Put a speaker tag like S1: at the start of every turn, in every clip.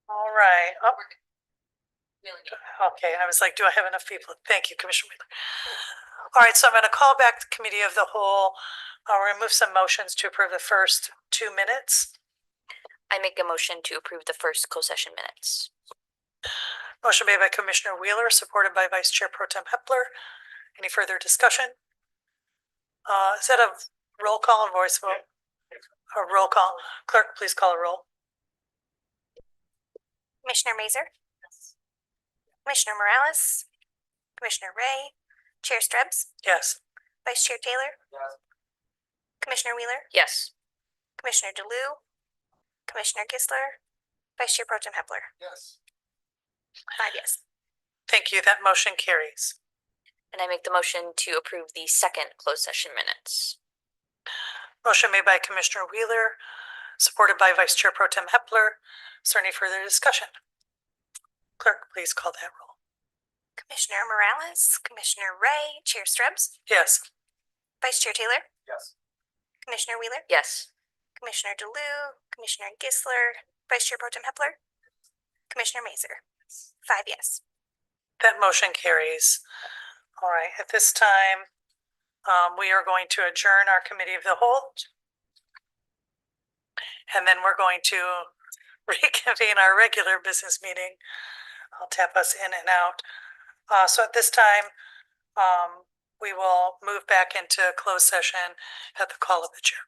S1: All right. Oh, okay, I was like, do I have enough people? Thank you, Commissioner Wheeler. All right, so I'm gonna call back the committee of the whole. I'll remove some motions to approve the first 2 minutes.
S2: I make a motion to approve the first closed session minutes.
S1: Motion made by Commissioner Wheeler, supported by Vice Chair Pro Tem Hepler. Any further discussion? Is that a roll call or voice vote? A roll call. Clerk, please call a roll.
S2: Commissioner Mazer? Yes. Commissioner Morales? Commissioner Ray? Chair Stubbs?
S1: Yes.
S2: Vice Chair Taylor?
S3: Yes.
S2: Commissioner Wheeler? Yes. Commissioner DeLu? Commissioner Gisler? Vice Chair Pro Tem Hepler?
S3: Yes.
S2: 5 yes.
S1: Thank you. That motion carries.
S2: And I make the motion to approve the second closed session minutes.
S1: Motion made by Commissioner Wheeler, supported by Vice Chair Pro Tem Hepler. Is there any further discussion? Clerk, please call that roll.
S2: Commissioner Morales? Commissioner Ray? Chair Stubbs?
S1: Yes.
S2: Vice Chair Taylor?
S3: Yes.
S2: Commissioner Wheeler? Yes. Commissioner DeLu? Commissioner Gisler? Vice Chair Pro Tem Hepler? Commissioner Mazer? 5 yes.
S1: That motion carries. All right, at this time, we are going to adjourn our committee of the whole. And then we're going to reconvene our regular business meeting. I'll tap us in and out. So at this time, we will move back into closed session at the call of the chair.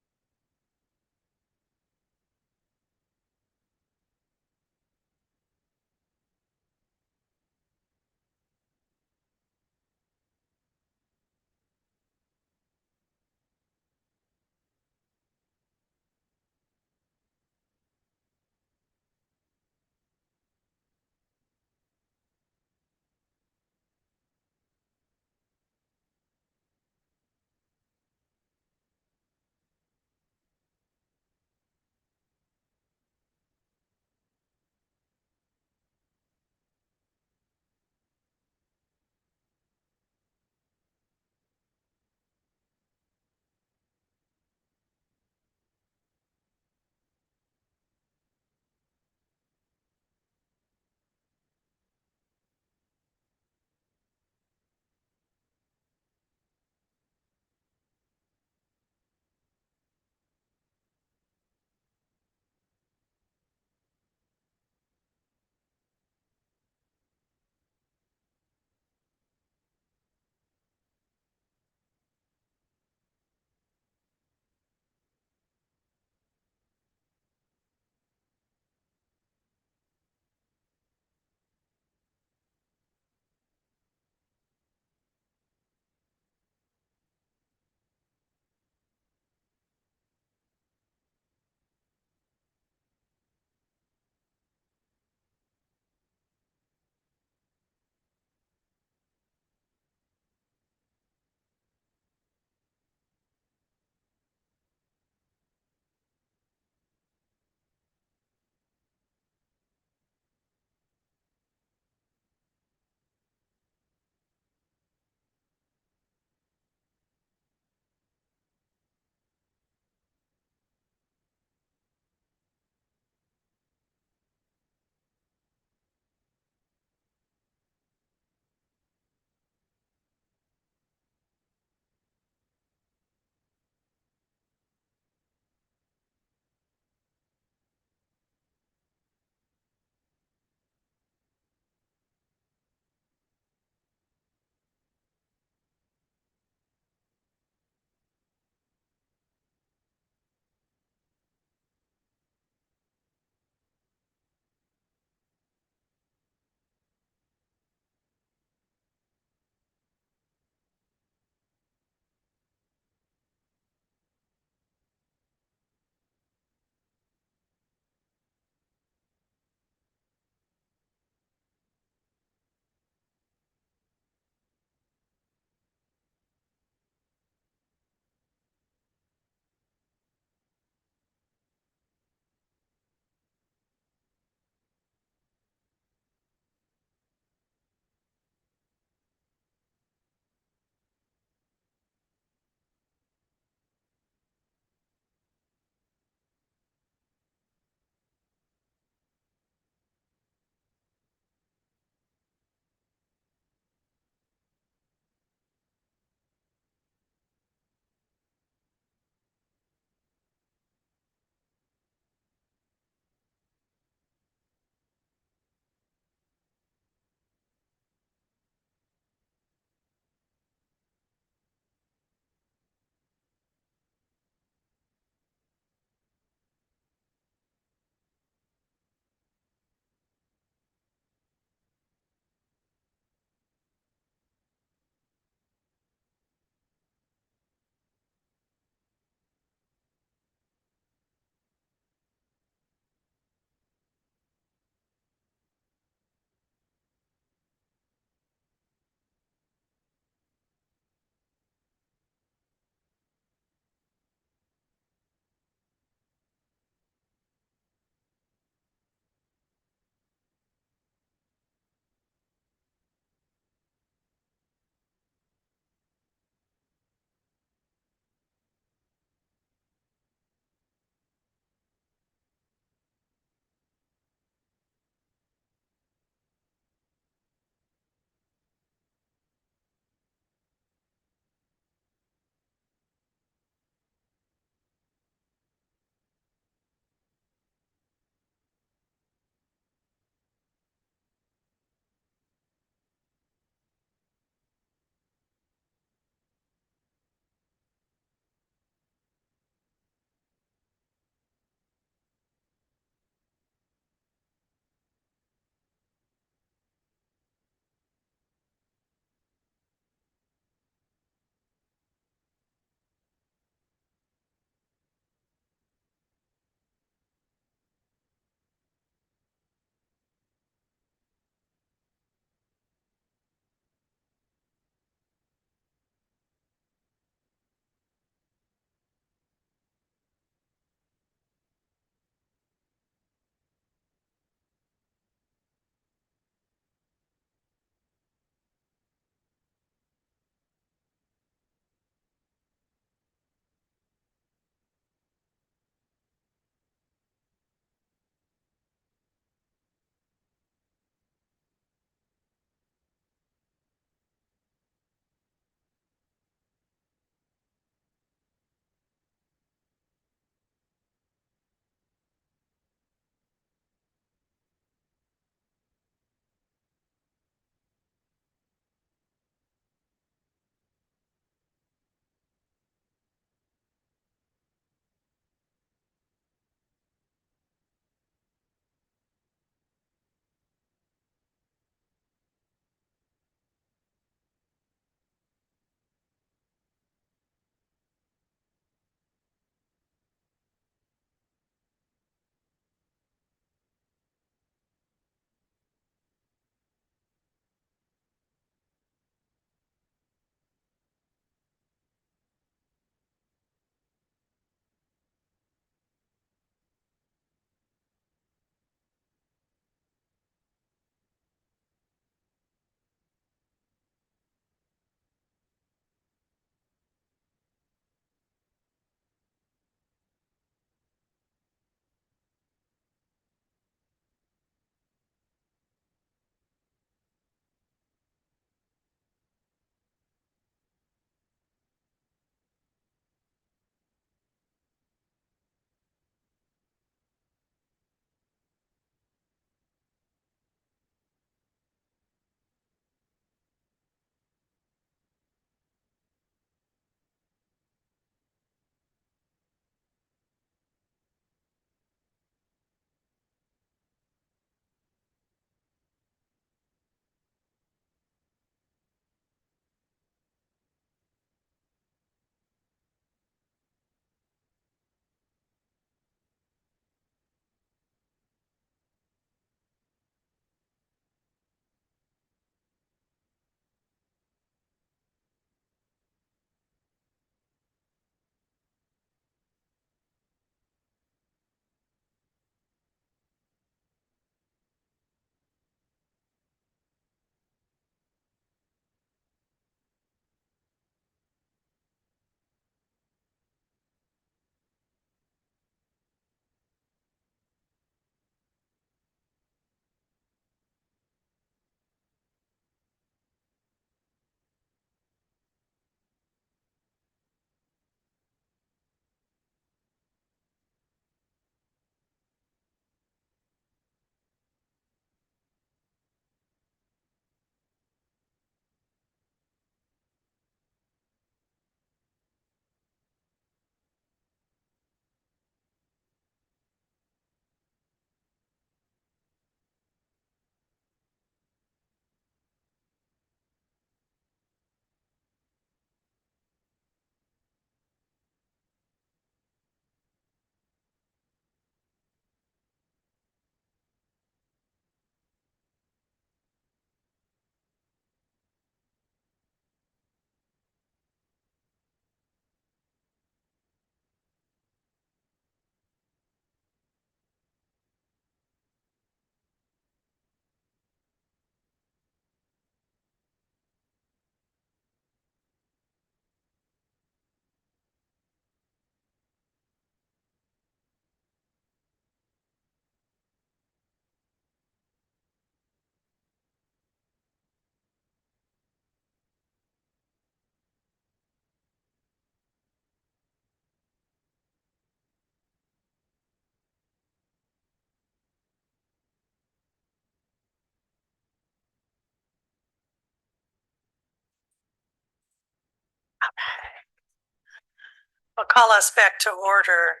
S1: I'll call us back to order.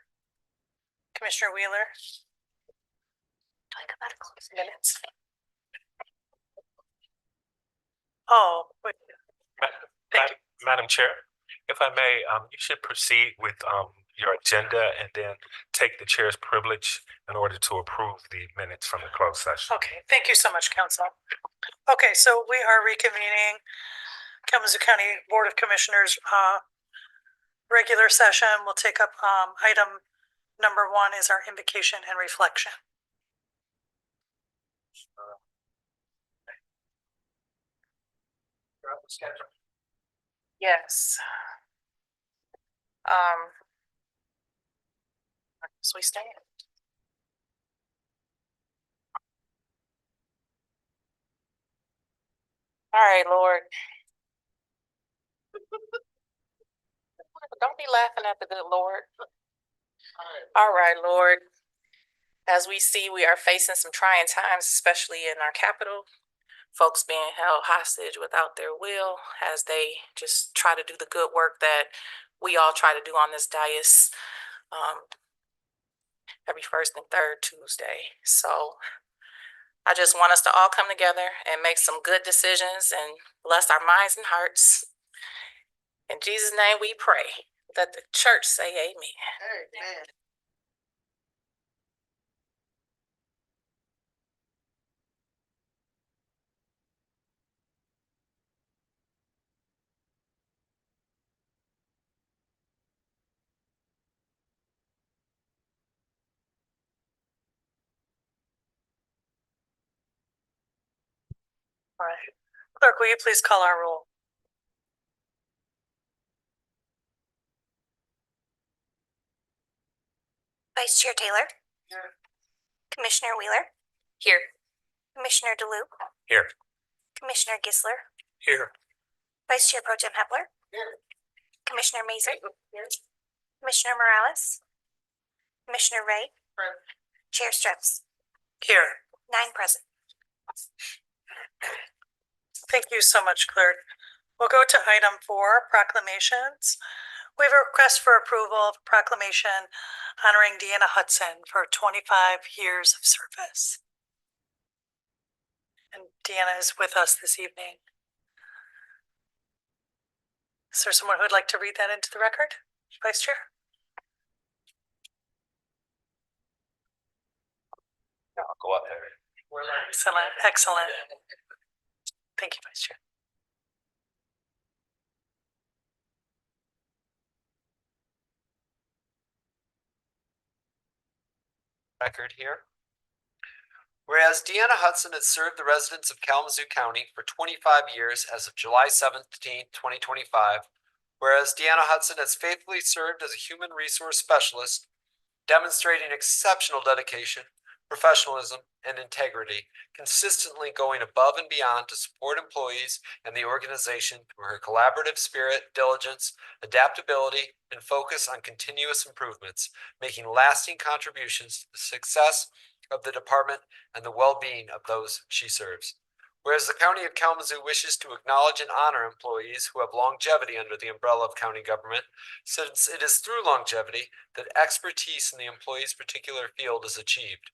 S1: Commissioner Wheeler?
S2: Talk about a close
S1: Minutes. Oh, wait. Thank you.
S3: Madam Chair, if I may, you should proceed with your agenda and then take the chair's privilege in order to approve the minutes from the closed session.
S1: Okay, thank you so much, Council. Okay, so we are reconvening Kalamazoo County Board of Commissioners regular session. We'll take up item number 1 is our invocation and reflection. Yes. So we stand. All right, Lord. Don't be laughing at the good Lord. All right, Lord. As we see, we are facing some trying times, especially in our capital. Folks being held hostage without their will as they just try to do the good work that we all try to do on this dais every first and third Tuesday. So I just want us to all come together and make some good decisions and bless our minds and hearts. In Jesus' name we pray. Let the church say amen. Amen. All right. Clerk, will you please call our roll?
S2: Vice Chair Taylor? Here. Commissioner Wheeler? Here. Commissioner DeLue?
S3: Here.
S2: Commissioner Gisler?
S3: Here.
S2: Vice Chair Pro Tem Hepler? Here. Commissioner Mazer? Here. Commissioner Morales? Commissioner Ray? Here. Chair Strips?
S1: Here.
S2: 9 present.
S1: Thank you so much, Clerk. We'll go to item 4, proclamations. We have a request for approval of a proclamation honoring Deanna Hudson for 25 years of service. And Deanna is with us this evening. Is there someone who would like to read that into the record? Vice Chair?
S3: I'll go up there.
S1: Excellent, excellent. Thank you, Vice Chair.
S4: Record here. Whereas Deanna Hudson has served the residents of Kalamazoo County for 25 years as of July 17, 2025, whereas Deanna Hudson has faithfully served as a human resource specialist, demonstrating exceptional dedication, professionalism, and integrity, consistently going above and beyond to support employees and the organization through her collaborative spirit, diligence, adaptability, and focus on continuous improvements, making lasting contributions to the success of the department and the well-being of those she serves. Whereas the County of Kalamazoo wishes to acknowledge and honor employees who have longevity under the umbrella of county government, since it is through longevity that expertise in the employee's particular field is achieved.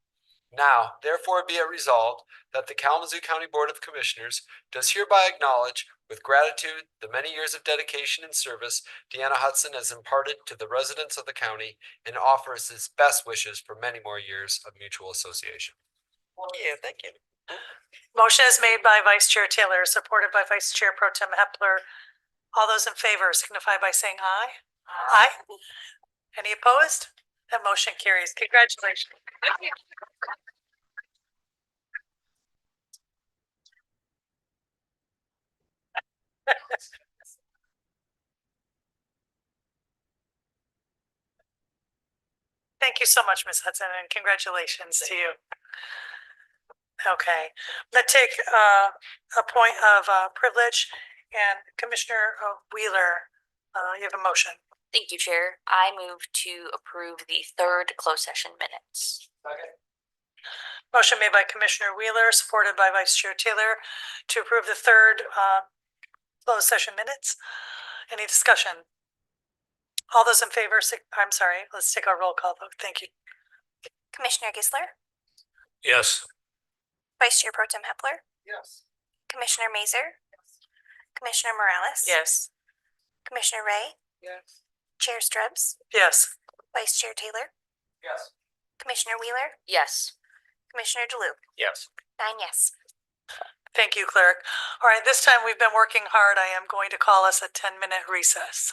S4: Now, therefore, be it resolved that the Kalamazoo County Board of Commissioners does hereby acknowledge with gratitude the many years of dedication and service Deanna Hudson has imparted to the residents of the county and offers its best wishes for many more years of mutual association.
S1: Yeah, thank you. Motion is made by Vice Chair Taylor, supported by Vice Chair Pro Tem Hepler. All those in favor signify by saying aye. Aye. Any opposed? That motion carries. Congratulations. Thank you so much, Ms. Hudson, and congratulations to you. Okay, let's take a point of privilege, and Commissioner Wheeler, you have a motion.
S2: Thank you, Chair. I move to approve the 3rd closed session minutes.
S4: Okay.
S1: Motion made by Commissioner Wheeler, supported by Vice Chair Taylor, to approve the 3rd closed session minutes. Any discussion? All those in favor, I'm sorry, let's take our roll call vote. Thank you.
S2: Commissioner Gisler,
S3: Yes.
S2: Vice Chair Pro Tem Hepler,
S4: Yes.
S2: Commissioner Mazer, Commissioner Morales.
S1: Yes.
S2: Commissioner Ray,
S4: Yes.
S2: Chair Strubs,
S1: Yes.
S2: Vice Chair Taylor,
S4: Yes.
S2: Commissioner Wheeler,
S5: Yes.
S2: Commissioner DeLuke.
S3: Yes.
S2: 9 yes.
S1: Thank you, clerk. All right, this time we've been working hard. I am going to call us a 10-minute recess.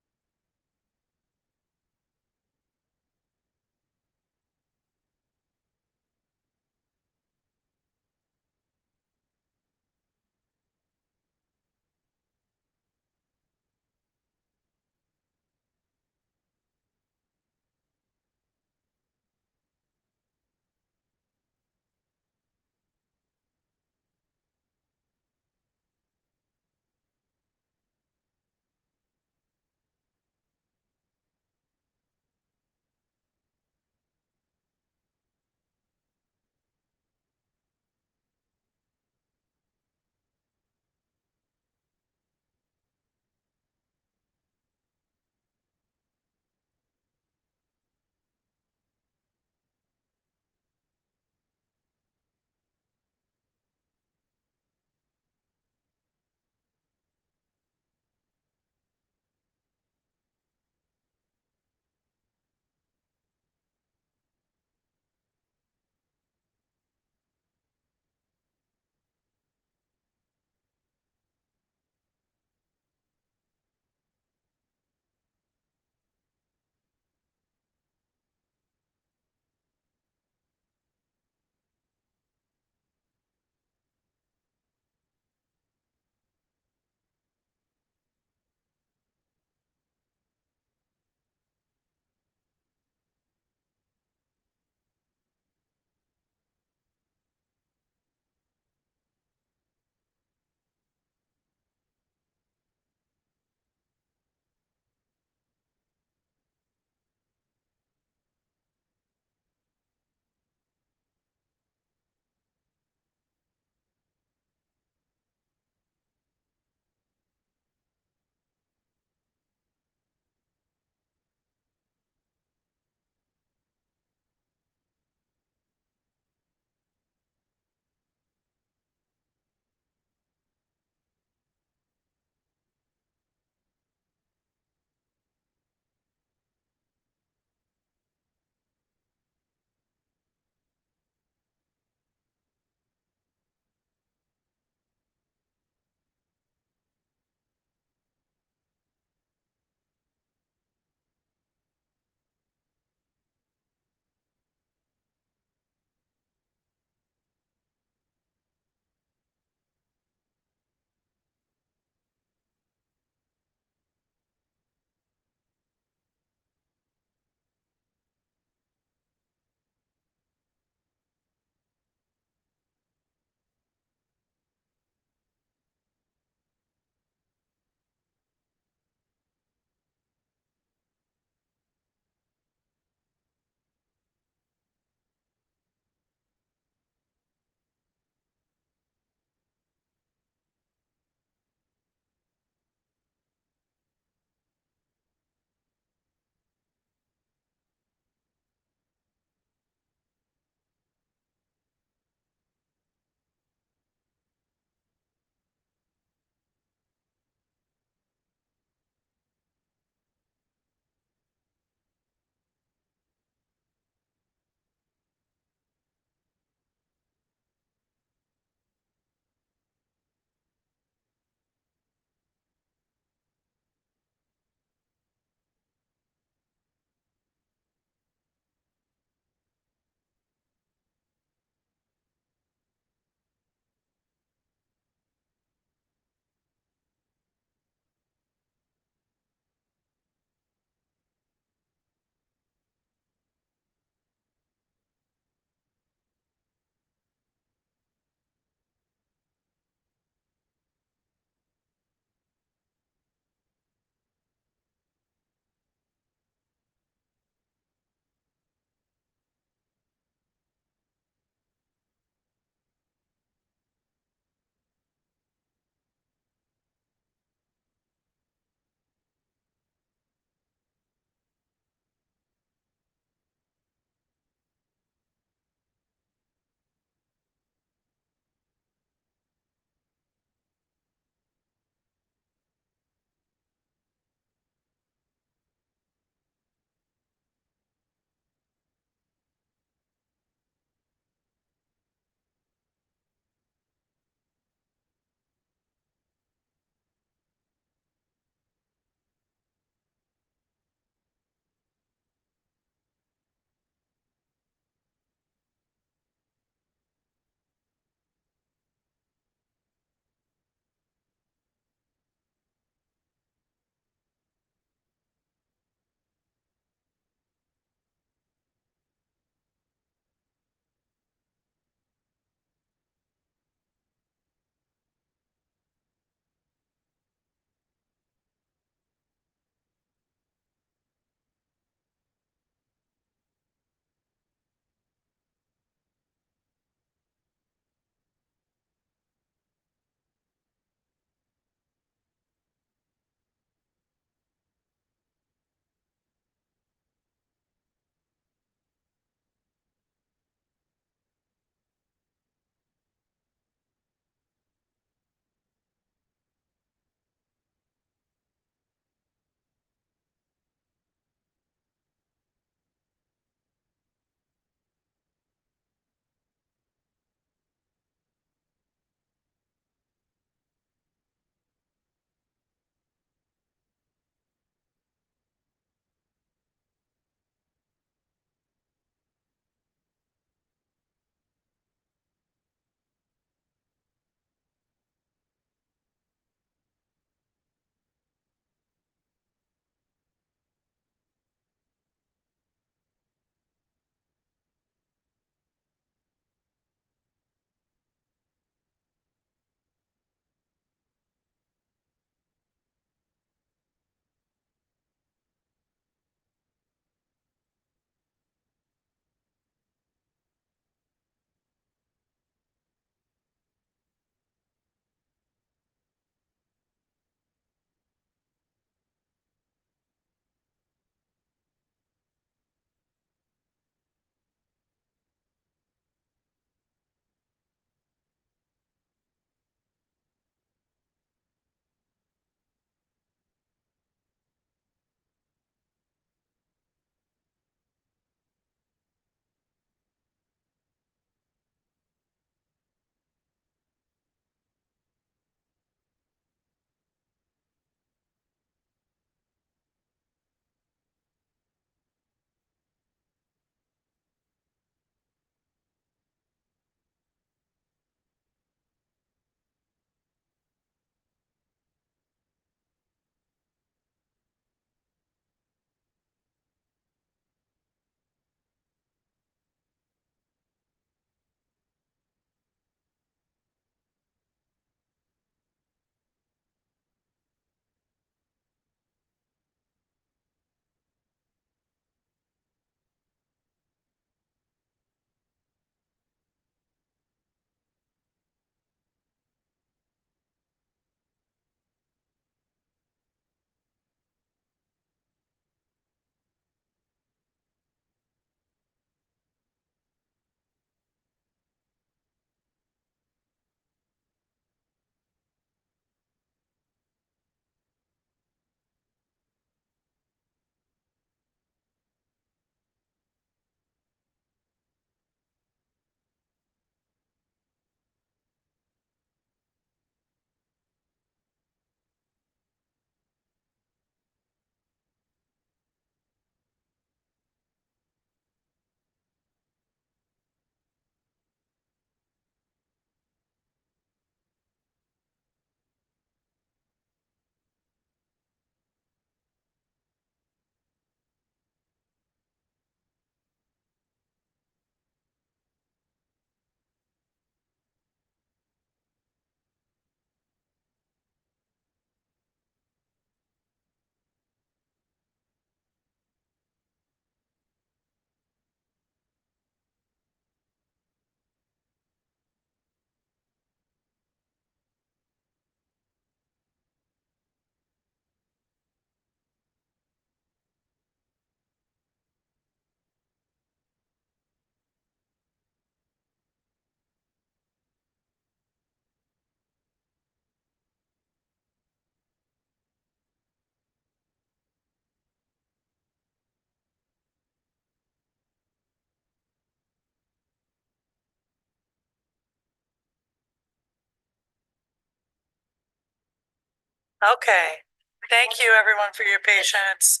S1: Okay, thank you everyone for your patience.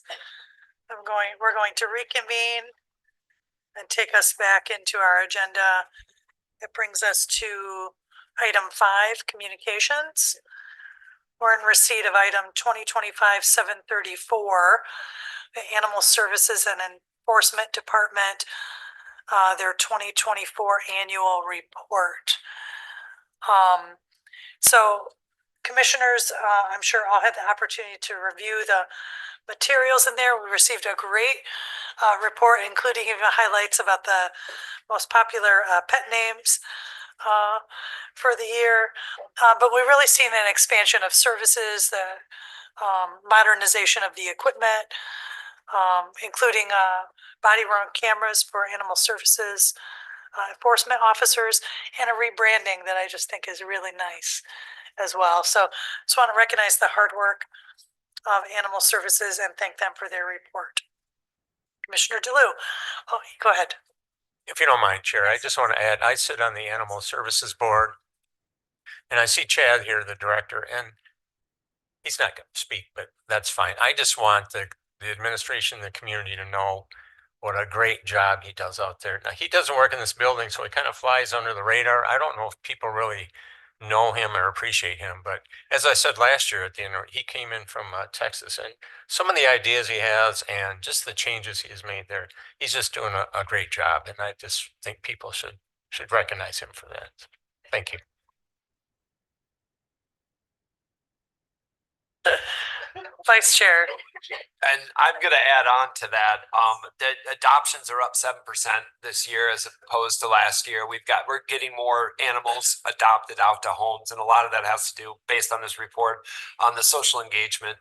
S1: We're going to reconvene and take us back into our agenda. It brings us to item 5, communications. We're in receipt of item 2025-734, the Animal Services and Enforcement Department, their 2024 annual report. So commissioners, I'm sure all had the opportunity to review the materials in there. We received a great report, including even highlights about the most popular pet names for the year. But we've really seen an expansion of services, the modernization of the equipment, including body worn cameras for animal services, enforcement officers, and a rebranding that I just think is really nice as well. So just want to recognize the hard work of Animal Services and thank them for their report. Commissioner DeLu, go ahead.
S5: If you don't mind, Chair, I just want to add, I sit on the Animal Services Board, and I see Chad here, the director, and he's not going to speak, but that's fine. I just want the administration, the community to know what a great job he does out there. Now, he doesn't work in this building, so he kind of flies under the radar. I don't know if people really know him or appreciate him, but as I said last year at the end, he came in from Texas, and some of the ideas he has and just the changes he has made there, he's just doing a great job, and I just think people should recognize him for that. Thank you.
S1: Vice Chair.
S4: And I'm going to add on to that. The adoptions are up 7% this year as opposed to last year. We're getting more animals adopted out to homes, and a lot of that has to do, based on this report, on the social engagement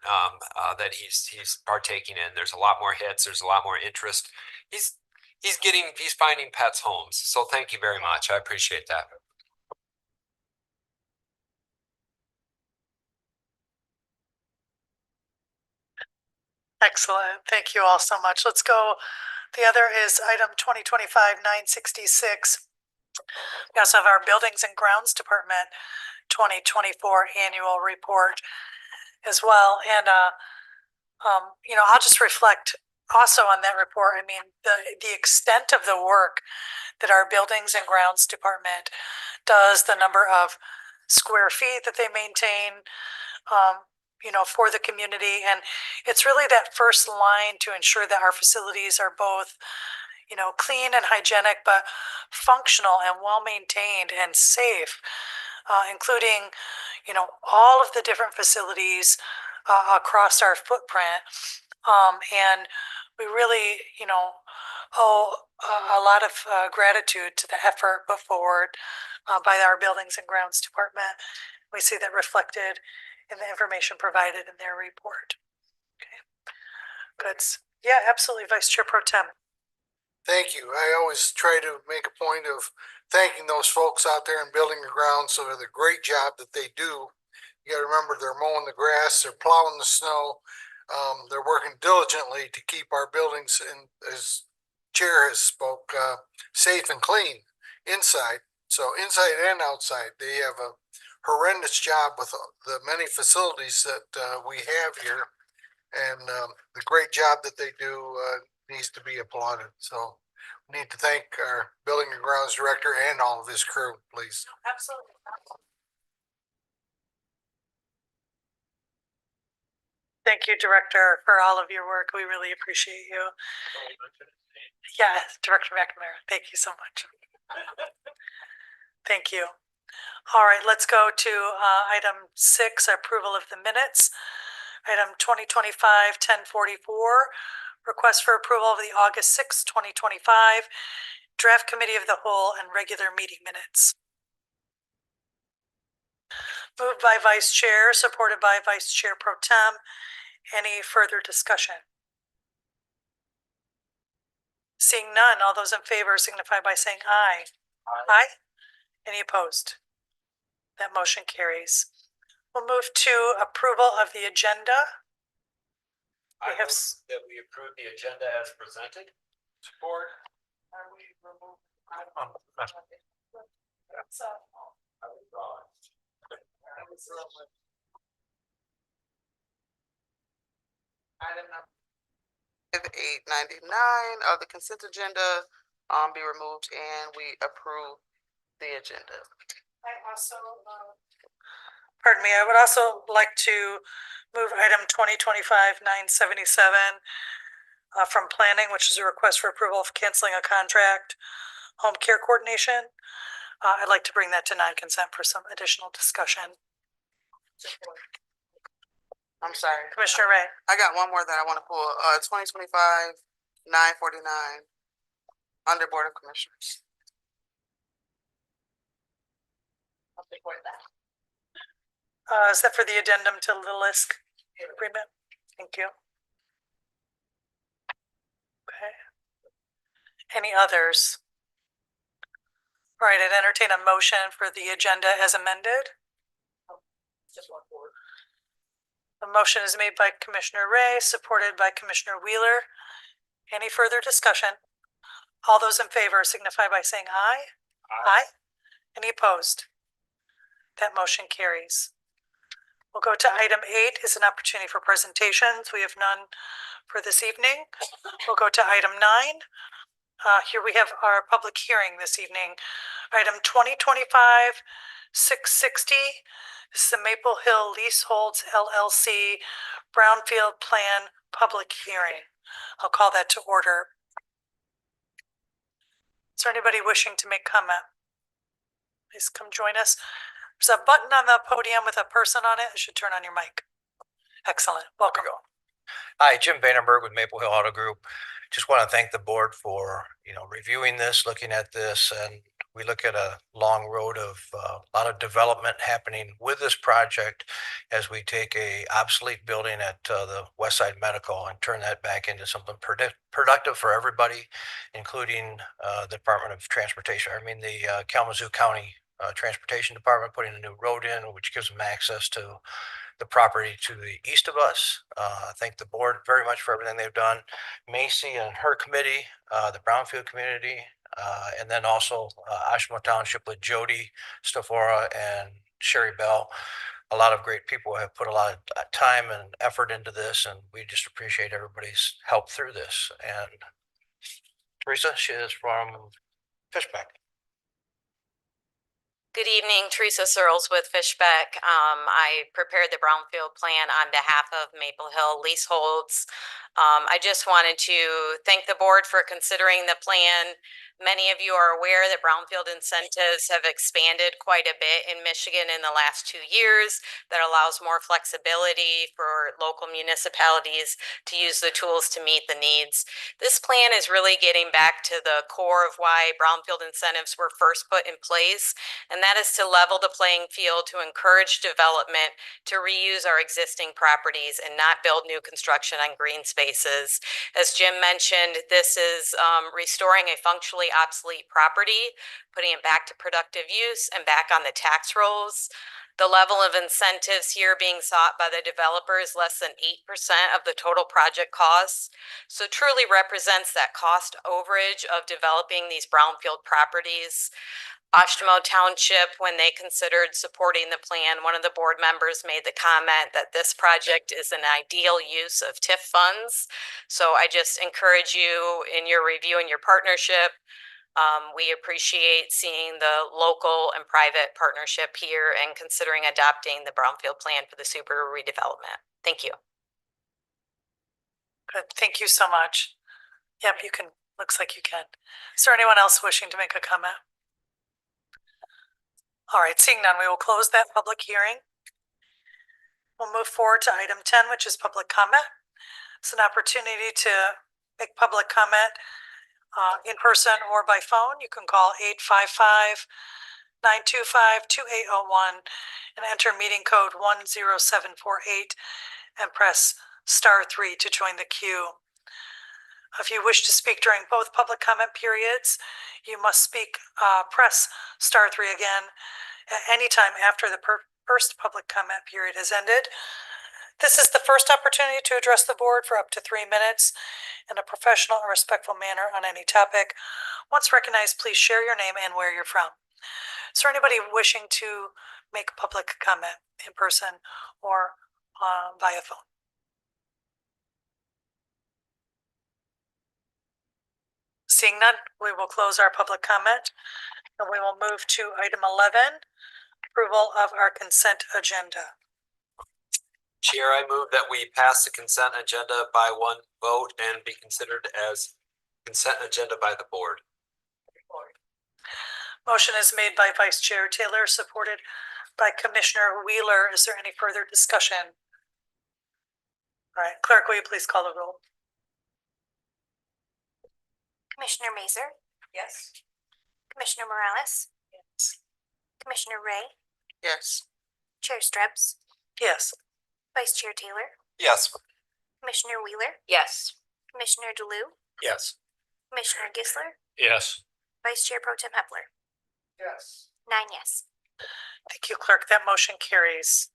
S4: that he's partaking in. There's a lot more hits. There's a lot more interest. He's finding pets homes. So thank you very much. I appreciate that.
S1: Excellent. Thank you all so much. Let's go. The other is item 2025-966. We also have our Buildings and Grounds Department 2024 annual report as well. And, I'll just reflect also on that report. I mean, the extent of the work that our Buildings and Grounds Department does, the number of square feet that they maintain, for the community. And it's really that first line to ensure that our facilities are both, clean and hygienic, but functional and well maintained and safe, including, all of the different facilities across our footprint. And we really, owe a lot of gratitude to the effort put forward by our Buildings and Grounds Department. We see that reflected in the information provided in their report. Okay, good. Yeah, absolutely, Vice Chair Pro Tem.
S6: Thank you. I always try to make a point of thanking those folks out there in building the grounds for the great job that they do. You got to remember, they're mowing the grass, they're plowing the snow. They're working diligently to keep our buildings, and as Chair has spoke, safe and clean inside. So inside and outside, they have a horrendous job with the many facilities that we have here, and the great job that they do needs to be applauded. So we need to thank our Building and Grounds Director and all of his crew, please.
S1: Absolutely. Thank you, Director, for all of your work. We really appreciate you. Yeah, Director McNamara, thank you so much. Thank you. All right, let's go to item 6, approval of the minutes. Item 2025-1044, request for approval of the August 6, 2025 draft committee of the whole and regular meeting minutes. Moved by Vice Chair, supported by Vice Chair Pro Tem. Any further discussion? Seeing none, all those in favor signify by saying aye. Aye. Any opposed? That motion carries. We'll move to approval of the agenda.
S4: I have that we approve the agenda as presented. Support.
S7: Item number 899 of the consent agenda, be removed and we approve the agenda.
S1: I also, pardon me, I would also like to move item 2025-977 from planning, which is a request for approval of canceling a contract, home care coordination. I'd like to bring that to non-consent for some additional discussion.
S7: I'm sorry.
S1: Commissioner Ray.
S7: I got one more that I want to pull, 2025-949 under Board of Commissioners. I'll support that.
S1: Is that for the addendum to the LISC agreement? Thank you. Okay. Any others? All right, I'd entertain a motion for the agenda as amended.
S7: Just one forward.
S1: The motion is made by Commissioner Ray, supported by Commissioner Wheeler. Any further discussion? All those in favor signify by saying aye. Aye. Any opposed? That motion carries. We'll go to item 8 is an opportunity for presentations. We have none for this evening. We'll go to item 9. Here we have our public hearing this evening. Item 2025-660. This is the Maple Hill Leaseholds LLC Brownfield Plan Public Hearing. I'll call that to order. Is there anybody wishing to make comment? Please come join us. There's a button on the podium with a person on it. It should turn on your mic. Excellent. Welcome.
S5: Hi, Jim Vandenberg with Maple Hill Auto Group. Just want to thank the board for, reviewing this, looking at this, and we look at a long road of a lot of development happening with this project as we take a obsolete building at the Westside Medical and turn that back into something productive for everybody, including the Department of Transportation. The Kalamazoo County Transportation Department putting a new road in, which gives them access to the property to the east of us. Thank the board very much for everything they've done. Macy and her committee, the Brownfield community, and then also Ashmo Township with Jody Stafora and Sherry Bell. A lot of great people have put a lot of time and effort into this, and we just appreciate everybody's help through this. And Teresa, she is from Fishback.
S8: Good evening, Teresa Searles with Fishbeck. I prepared the Brownfield plan on behalf of Maple Hill Leaseholds. I just wanted to thank the board for considering the plan. Many of you are aware that brownfield incentives have expanded quite a bit in Michigan in the last 2 years. That allows more flexibility for local municipalities to use the tools to meet the needs. This plan is really getting back to the core of why brownfield incentives were first put in place, and that is to level the playing field, to encourage development, to reuse our existing properties and not build new construction on green spaces. As Jim mentioned, this is restoring a functionally obsolete property, putting it back to productive use and back on the tax rolls. The level of incentives here being sought by the developer is less than 8% of the total project costs. So truly represents that cost overage of developing these brownfield properties. Ashmo Township, when they considered supporting the plan, one of the board members made the comment that this project is an ideal use of TIF funds. So I just encourage you in your review and your partnership. We appreciate seeing the local and private partnership here and considering adopting the brownfield plan for the super redevelopment. Thank you.
S1: Good. Thank you so much. Yep, you can. Looks like you can. Is there anyone else wishing to make a comment? All right, seeing none, we will close that public hearing. We'll move forward to item 10, which is public comment. It's an opportunity to make public comment in person or by phone. You can call 855-925-2801 and enter meeting code 10748 and press *3 to join the queue. If you wish to speak during both public comment periods, you must press *3 again at any time after the first public comment period has ended. This is the first opportunity to address the board for up to 3 minutes in a professional and respectful manner on any topic. Once recognized, please share your name and where you're from. Is there anybody wishing to make public comment in person or via phone? Seeing none, we will close our public comment and we will move to item 11, approval of our consent agenda.
S4: Chair, I move that we pass the consent agenda by one vote and be considered as consent agenda by the board.
S1: Motion is made by Vice Chair Taylor, supported by Commissioner Wheeler. Is there any further discussion? All right, clerk, will you please call the roll?
S2: Commissioner Mazer,
S1: Yes.
S2: Commissioner Morales,
S1: Yes.
S2: Commissioner Ray,
S7: Yes.
S2: Chair Strubs,
S1: Yes.
S2: Vice Chair Taylor,
S4: Yes.
S2: Commissioner Wheeler,
S8: Yes.
S2: Commissioner DeLu,
S5: Yes.
S2: Commissioner Gisler,
S5: Yes.
S2: Vice Chair Pro Tem Hepler.
S4: Yes.
S2: 9 yes.
S1: Thank you, clerk. That motion carries.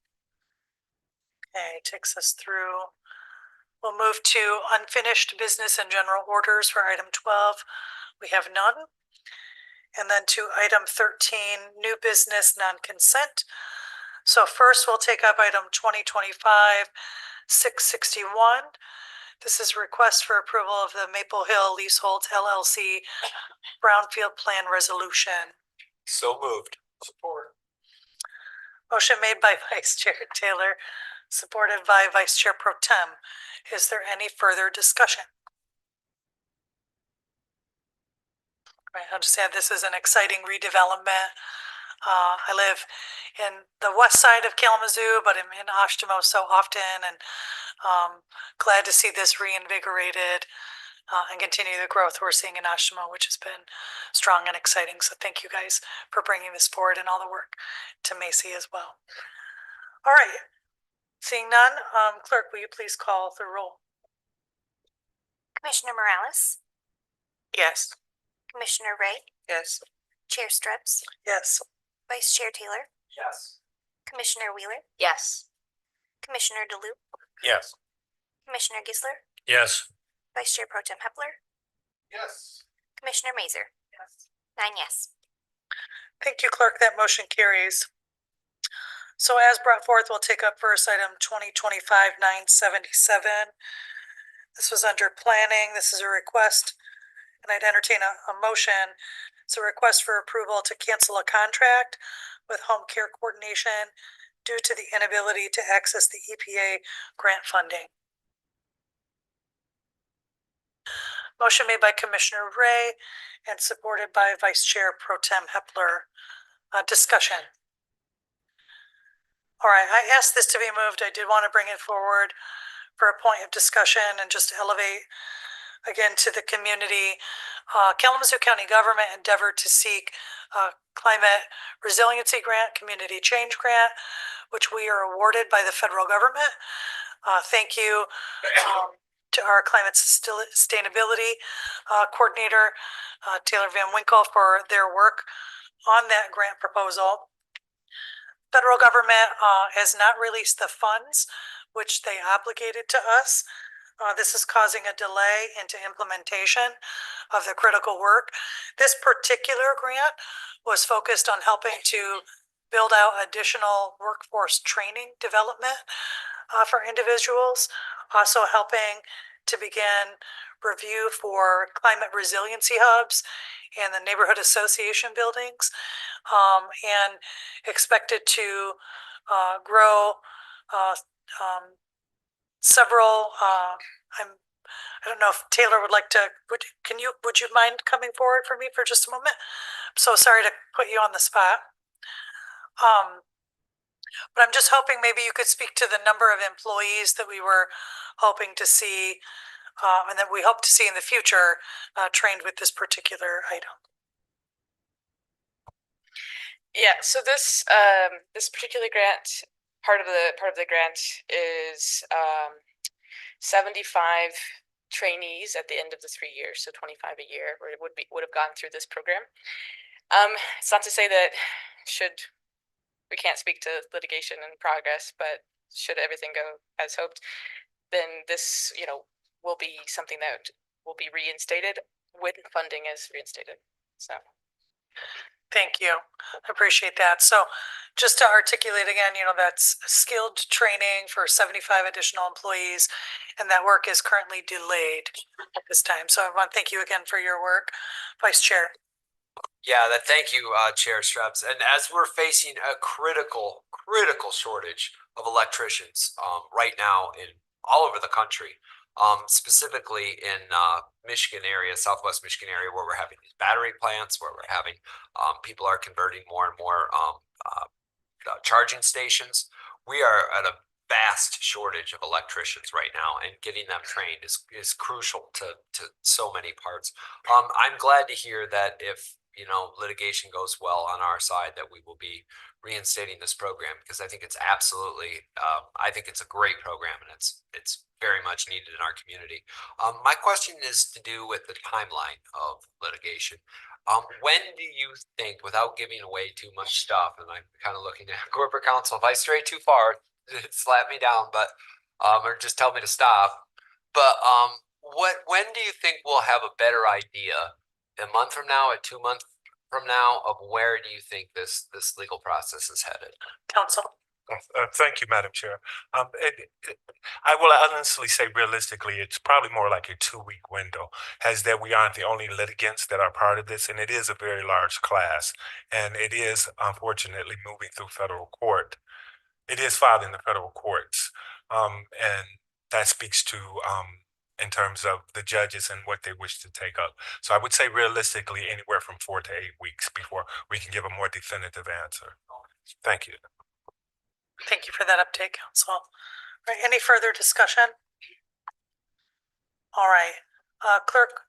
S1: Okay, takes us through. We'll move to unfinished business and general orders for item 12. We have none. And then to item 13, new business non-consent. So first we'll take up item 2025-661. This is a request for approval of the Maple Hill Leaseholds LLC Brownfield Plan Resolution.
S4: So moved. Support.
S1: Motion made by Vice Chair Taylor, supported by Vice Chair Pro Tem. Is there any further discussion? Right, I'll just add this is an exciting redevelopment. I live in the west side of Kalamazoo, but I'm in Ashtimo so often, and glad to see this reinvigorated and continue the growth we're seeing in Ashtimo, which has been strong and exciting. So thank you guys for bringing this forward and all the work to Macy as well. All right, seeing none, clerk, will you please call the roll?
S2: Commissioner Morales,
S1: Yes.
S2: Commissioner Ray,
S7: Yes.
S2: Chair Strubs,
S1: Yes.
S2: Vice Chair Taylor,
S4: Yes.
S2: Commissioner Wheeler,
S8: Yes.
S2: Commissioner DeLu,
S5: Yes.
S2: Commissioner Gisler,
S5: Yes.
S2: Vice Chair Pro Tem Hepler,
S4: Yes.
S2: Commissioner Mazer.
S1: Yes.
S2: 9 yes.
S1: Thank you, clerk. That motion carries. So as brought forth, we'll take up first item 2025-977. This was under planning. This is a request, and I'd entertain a motion. It's a request for approval to cancel a contract with home care coordination due to the inability to access the EPA grant funding. Motion made by Commissioner Ray and supported by Vice Chair Pro Tem Hepler. Discussion. All right, I asked this to be moved. I did want to bring it forward for a point of discussion and just to elevate again to the community. Kalamazoo County government endeavored to seek climate resiliency grant, community change grant, which we are awarded by the federal government. Thank you to our climate sustainability coordinator, Taylor Van Winkle, for their work on that grant proposal. Federal government has not released the funds which they obligated to us. This is causing a delay into implementation of the critical work. This particular grant was focused on helping to build out additional workforce training development for individuals, also helping to begin review for climate resiliency hubs and the neighborhood association buildings, and expected to grow several. I don't know if Taylor would like to. Would you mind coming forward for me for just a moment? I'm so sorry to put you on the spot. But I'm just hoping maybe you could speak to the number of employees that we were hoping to see, and that we hope to see in the future, trained with this particular item.
S9: Yeah, so this particular grant, part of the grant is 75 trainees at the end of the 3 years, so 25 a year would have gone through this program. It's not to say that we can't speak to litigation in progress, but should everything go as hoped, then this will be something that will be reinstated when funding is reinstated. So
S1: Thank you. I appreciate that. So just to articulate again, that's skilled training for 75 additional employees, and that work is currently delayed at this time. So I want to thank you again for your work, Vice Chair.
S4: Yeah, thank you, Chair Streps. And as we're facing a critical shortage of electricians right now in all over the country, specifically in Michigan area, Southwest Michigan area, where we're having these battery plants, where we're having people are converting more and more charging stations. We are at a vast shortage of electricians right now, and getting them trained is crucial to so many parts. I'm glad to hear that if litigation goes well on our side, that we will be reinstating this program, because I think it's absolutely I think it's a great program, and it's very much needed in our community. My question is to do with the timeline of litigation. When do you think, without giving away too much stuff, and I'm kind of looking at corporate counsel, if I stray too far, slap me down, but or just tell me to stop. But when do you think we'll have a better idea? A month from now, a 2 month from now, of where do you think this legal process is headed?
S1: Council.
S3: Thank you, Madam Chair. I will honestly say, realistically, it's probably more like a 2-week window, as that we aren't the only litigants that are part of this, and it is a very large class, and it is unfortunately moving through federal court. It is filed in the federal courts, and that speaks to in terms of the judges and what they wish to take up. So I would say realistically anywhere from 4 to 8 weeks before we can give a more definitive answer. Thank you.
S1: Thank you for that update, Council. All right, any further discussion? All right, Clerk,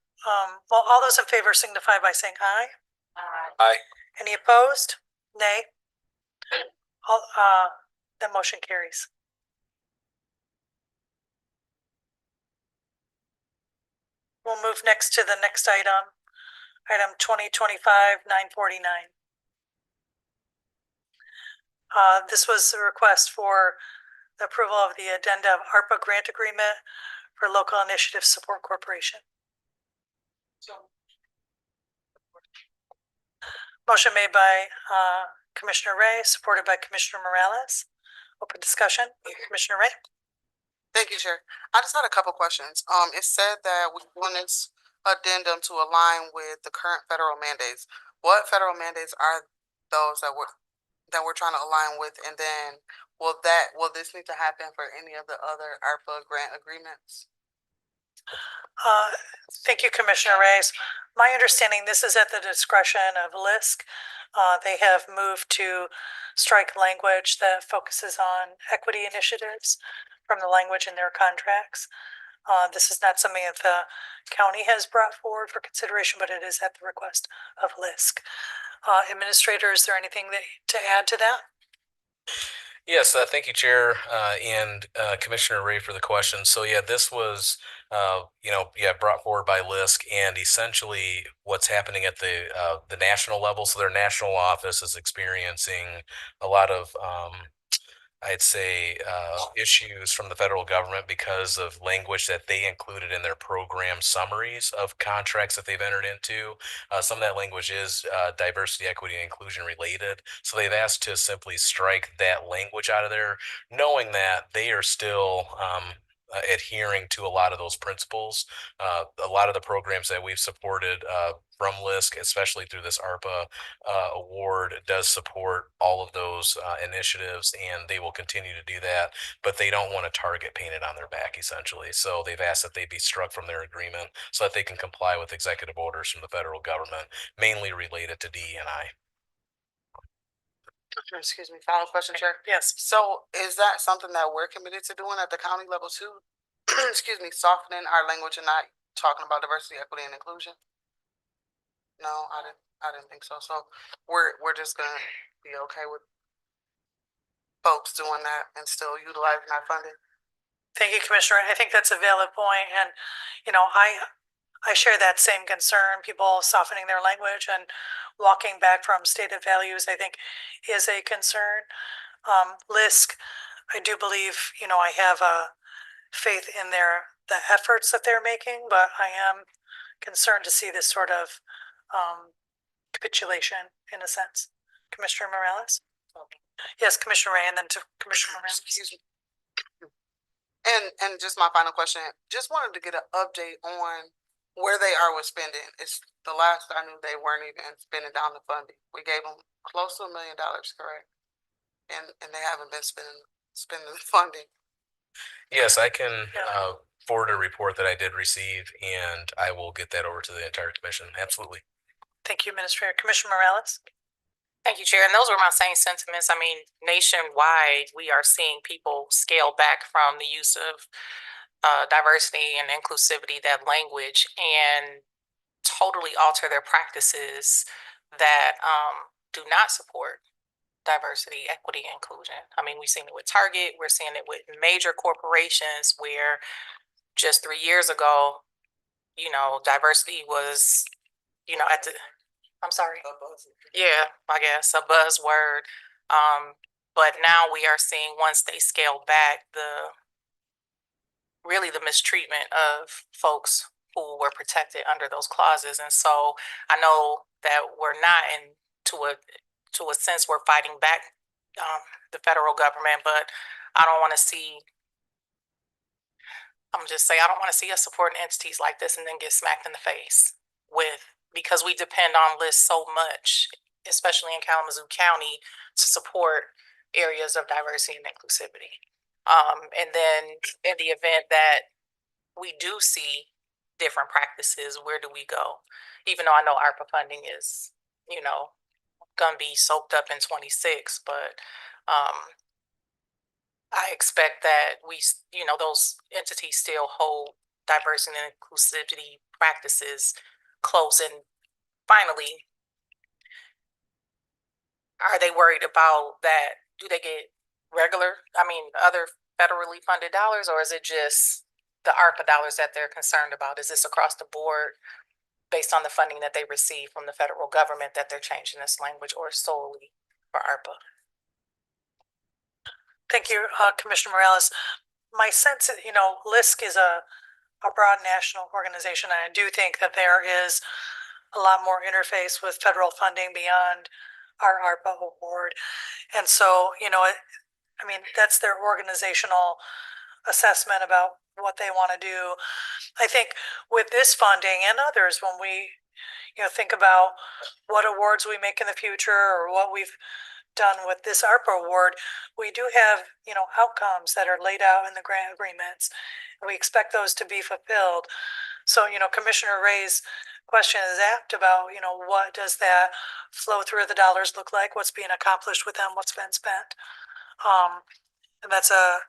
S1: well, all those in favor signify by saying aye.
S4: Aye.
S1: Any opposed? Nay. All, that motion carries. We'll move next to the next item, item 2025-949. This was a request for the approval of the addenda of ARPA grant agreement for Local Initiative Support Corporation. Motion made by Commissioner Ray, supported by Commissioner Morales. Open discussion. Commissioner Ray.
S7: Thank you, Chair. I just had a couple questions. It said that we want this addendum to align with the current federal mandates. What federal mandates are those that we're trying to align with? And then will this need to happen for any of the other ARPA grant agreements?
S1: Thank you, Commissioner Reyes. My understanding, this is at the discretion of LISC. They have moved to strike language that focuses on equity initiatives from the language in their contracts. This is not something that the county has brought forward for consideration, but it is at the request of LISC. Administrator, is there anything to add to that?
S10: Yes, thank you, Chair, and Commissioner Ray for the question. So yeah, this was, brought forward by LISC, and essentially what's happening at the national level. So their national office is experiencing a lot of, I'd say, issues from the federal government because of language that they included in their program summaries of contracts that they've entered into. Some of that language is diversity, equity, and inclusion related. So they've asked to simply strike that language out of there, knowing that they are still adhering to a lot of those principles. A lot of the programs that we've supported from LISC, especially through this ARPA award, does support all of those initiatives, and they will continue to do that, but they don't want a target painted on their back, essentially. So they've asked that they be struck from their agreement so that they can comply with executive orders from the federal government, mainly related to DE&I.
S7: Excuse me, final question, Chair.
S1: Yes.
S7: So is that something that we're committed to doing at the county level too? Excuse me, softening our language and not talking about diversity, equity, and inclusion? No, I didn't think so. So we're just gonna be okay with folks doing that and still utilizing our funding?
S1: Thank you, Commissioner. I think that's a valid point, and I share that same concern. People softening their language and walking back from stated values, I think, is a concern. LISC, I do believe, I have a faith in the efforts that they're making, but I am concerned to see this sort of capitulation in a sense. Commissioner Morales? Yes, Commissioner Ray, and then to Commissioner Morales.
S7: Excuse me. And just my final question, just wanted to get an update on where they are with spending. It's the last I knew they weren't even spending down the funding. We gave them close to $1 million, correct? And they haven't been spending the funding.
S10: Yes, I can
S1: Yeah.
S10: forward a report that I did receive, and I will get that over to the entire commission. Absolutely.
S1: Thank you, Administrator. Commissioner Morales?
S9: Thank you, Chair. And those were my same sentiments. I mean, nationwide, we are seeing people scale back from the use of diversity and inclusivity, that language, and totally alter their practices that do not support diversity, equity, and inclusion. I mean, we've seen it with Target. We're seeing it with major corporations where just 3 years ago, you know, diversity was, you know, at the, I'm sorry. Yeah, I guess a buzzword. But now we are seeing, once they scale back, really the mistreatment of folks who were protected under those clauses. And so I know that we're not to a sense, we're fighting back the federal government, but I don't want to see, I'm just saying, I don't want to see us supporting entities like this and then get smacked in the face because we depend on lists so much, especially in Kalamazoo County, to support areas of diversity and inclusivity. And then in the event that we do see different practices, where do we go? Even though I know ARPA funding is, you know, gonna be soaked up in 26, but I expect that you know, those entities still hold diversity and inclusivity practices close. And finally, are they worried about that? Do they get other federally funded dollars, or is it just the ARPA dollars that they're concerned about? Is this across the board based on the funding that they receive from the federal government that they're changing this language, or solely for ARPA?
S1: Thank you, Commissioner Morales. My sense, you know, LISC is a broad national organization, and I do think that there is a lot more interface with federal funding beyond our ARPA award. And so, you know, I mean, that's their organizational assessment about what they want to do. I think with this funding and others, when we, you know, think about what awards we make in the future or what we've done with this ARPA award, we do have, you know, outcomes that are laid out in the grant agreements. We expect those to be fulfilled. So, you know, Commissioner Ray's question is apt about, you know, what does that flow through the dollars look like? What's being accomplished with them? What's been spent? And that's a,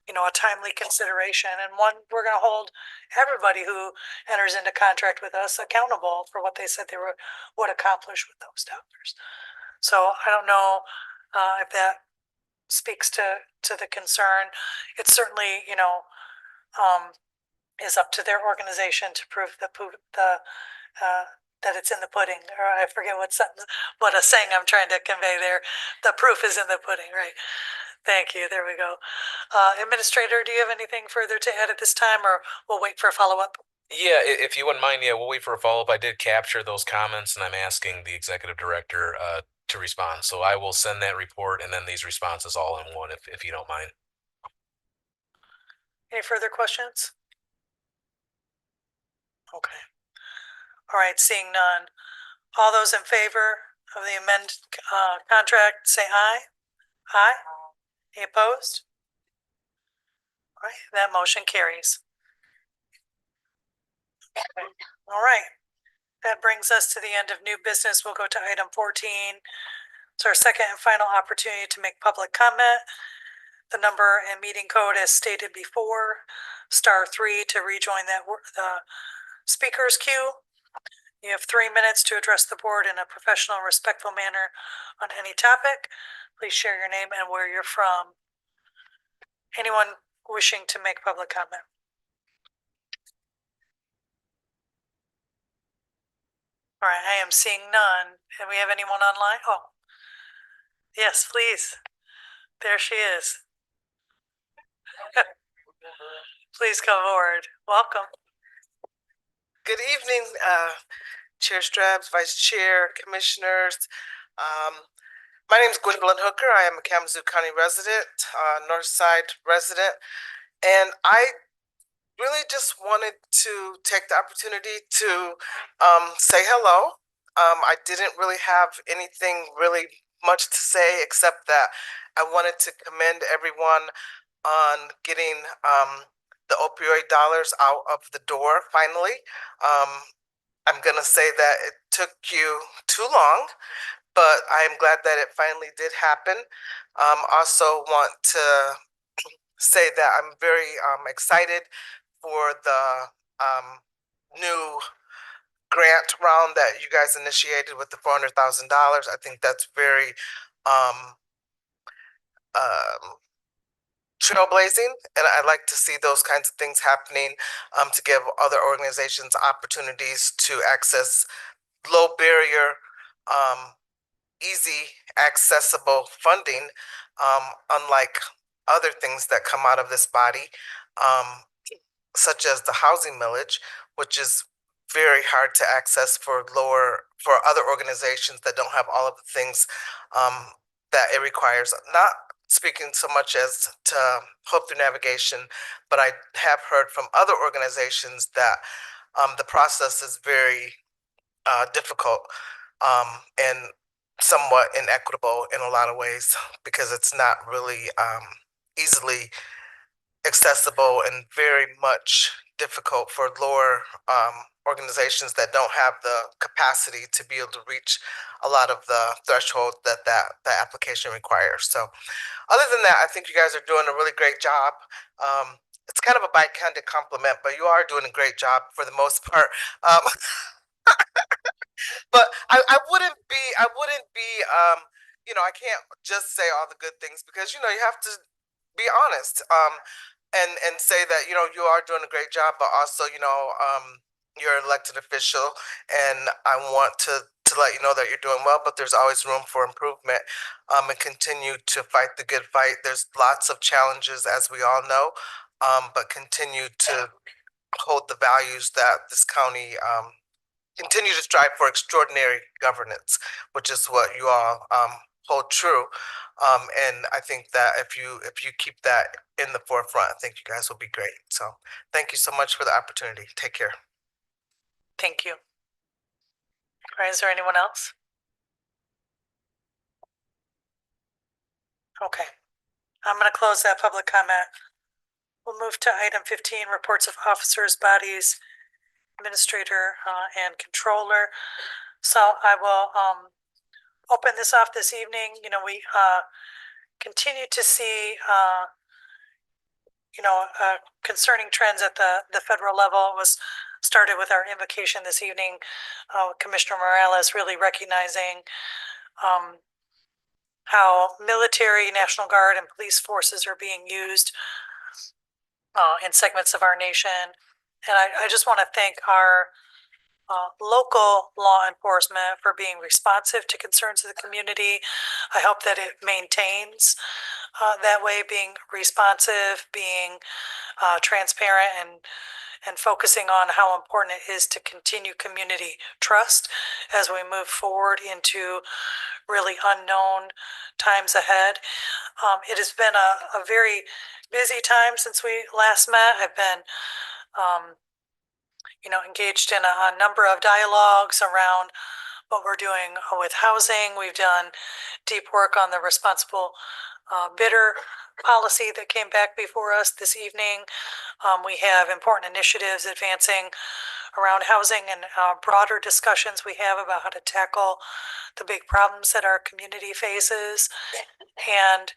S1: you know, a timely consideration, and one we're going to hold everybody who enters into contract with us accountable for what they said they would accomplish with those dollars. So I don't know if that speaks to the concern. It certainly, you know, is up to their organization to prove that it's in the pudding. Or I forget what a saying I'm trying to convey there. The proof is in the pudding, right? Thank you. There we go. Administrator, do you have anything further to add at this time, or we'll wait for a follow-up?
S10: Yeah, if you wouldn't mind, yeah, we'll wait for a follow-up. I did capture those comments, and I'm asking the executive director to respond. So I will send that report and then these responses all in one, if you don't mind.
S1: Any further questions? Okay. All right, seeing none. All those in favor of the amended contract, say aye. Aye. Any opposed? All right, that motion carries. Okay. All right. That brings us to the end of new business. We'll go to item 14. It's our second and final opportunity to make public comment. The number and meeting code as stated before, *3 to rejoin the speakers queue. You have 3 minutes to address the board in a professional and respectful manner on any topic. Please share your name and where you're from. Anyone wishing to make public comment? All right, I am seeing none. And we have anyone online? Oh, yes, please. There she is. Please come forward. Welcome.
S11: Good evening, Chair Strabs, Vice Chair, Commissioners. My name is Gwendolyn Hooker. I am a Kalamazoo County resident, North Side resident. And I really just wanted to take the opportunity to say hello. I didn't really have anything really much to say except that I wanted to commend everyone on getting the opioid dollars out of the door finally. I'm gonna say that it took you too long, but I am glad that it finally did happen. Also want to say that I'm very excited for the new grant round that you guys initiated with the $400,000. I think that's very trailblazing, and I like to see those kinds of things happening to give other organizations opportunities to access low barrier, easy accessible funding, unlike other things that come out of this body, such as the housing millage, which is very hard to access for other organizations that don't have all of the things that it requires. Not speaking so much as to Hope Through Navigation, but I have heard from other organizations that the process is very difficult and somewhat inequitable in a lot of ways because it's not really easily accessible and very much difficult for lower organizations that don't have the capacity to be able to reach a lot of the threshold that application requires. So other than that, I think you guys are doing a really great job. It's kind of a backhanded compliment, but you are doing a great job for the most part. But I wouldn't be, I can't just say all the good things because, you have to be honest, and say that, you are doing a great job, but also, you're an elected official and I want to let you know that you're doing well, but there's always room for improvement, and continue to fight the good fight. There's lots of challenges, as we all know, but continue to hold the values that this county, continue to strive for extraordinary governance, which is what you all hold true. And I think that if you keep that in the forefront, I think you guys will be great. So thank you so much for the opportunity. Take care.
S1: Thank you. All right, is there anyone else? Okay, I'm gonna close that public comment. We'll move to item 15, reports of officers, bodies, administrator, and controller. So I will open this off this evening. We continue to see concerning trends at the federal level. It was started with our invocation this evening, Commissioner Morales really recognizing how military, National Guard, and police forces are being used in segments of our nation. And I just want to thank our local law enforcement for being responsive to concerns of the community. I hope that it maintains that way, being responsive, being transparent, and focusing on how important it is to continue community trust as we move forward into really unknown times ahead. It has been a very busy time since we last met. I've been engaged in a number of dialogues around what we're doing with housing. We've done deep work on the responsible bidder policy that came back before us this evening. We have important initiatives advancing around housing and broader discussions we have about how to tackle the big problems that our community faces. And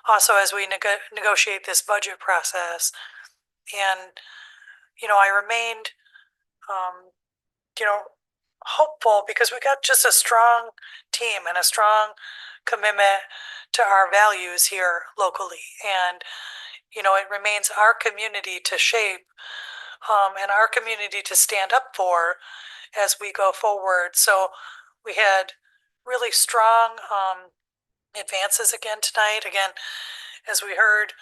S1: also as we negotiate this budget process. And, I remained hopeful because we got just a strong team and a strong commitment to our values here locally. And, it remains our community to shape and our community to stand up for as we go forward. So we had really strong advances again tonight. Again, as we heard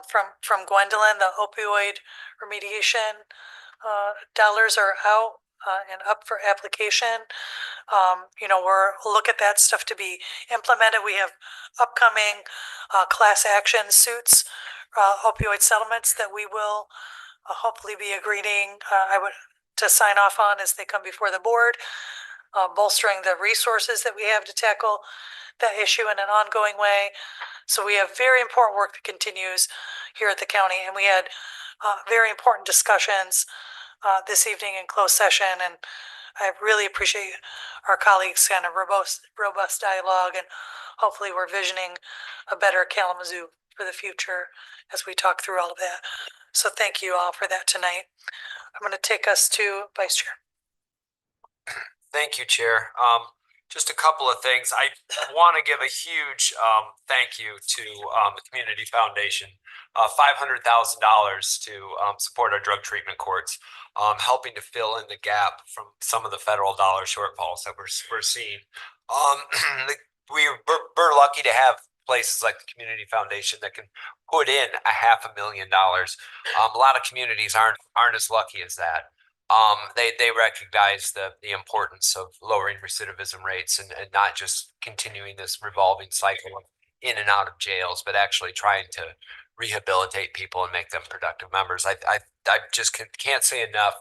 S1: from Gwendolyn, the opioid remediation dollars are out and up for application. We'll look at that stuff to be implemented. We have upcoming class action suits, opioid settlements that we will hopefully be agreeing, to sign off on as they come before the board, bolstering the resources that we have to tackle that issue in an ongoing way. So we have very important work that continues here at the county, and we had very important discussions this evening in closed session, and I really appreciate our colleagues' kind of robust dialogue, and hopefully we're visioning a better Kalamazoo for the future as we talk through all of that. So thank you all for that tonight. I'm going to take us to Vice Chair.
S4: Thank you, Chair. Just a couple of things. I want to give a huge thank you to the Community Foundation. $500,000 to support our drug treatment courts, helping to fill in the gap from some of the federal dollar shortfalls that we're seeing. We're lucky to have places like the Community Foundation that can put in $500,000. A lot of communities aren't as lucky as that. They recognize the importance of lowering recidivism rates and not just continuing this revolving cycle of in and out of jails, but actually trying to rehabilitate people and make them productive members. I just can't say enough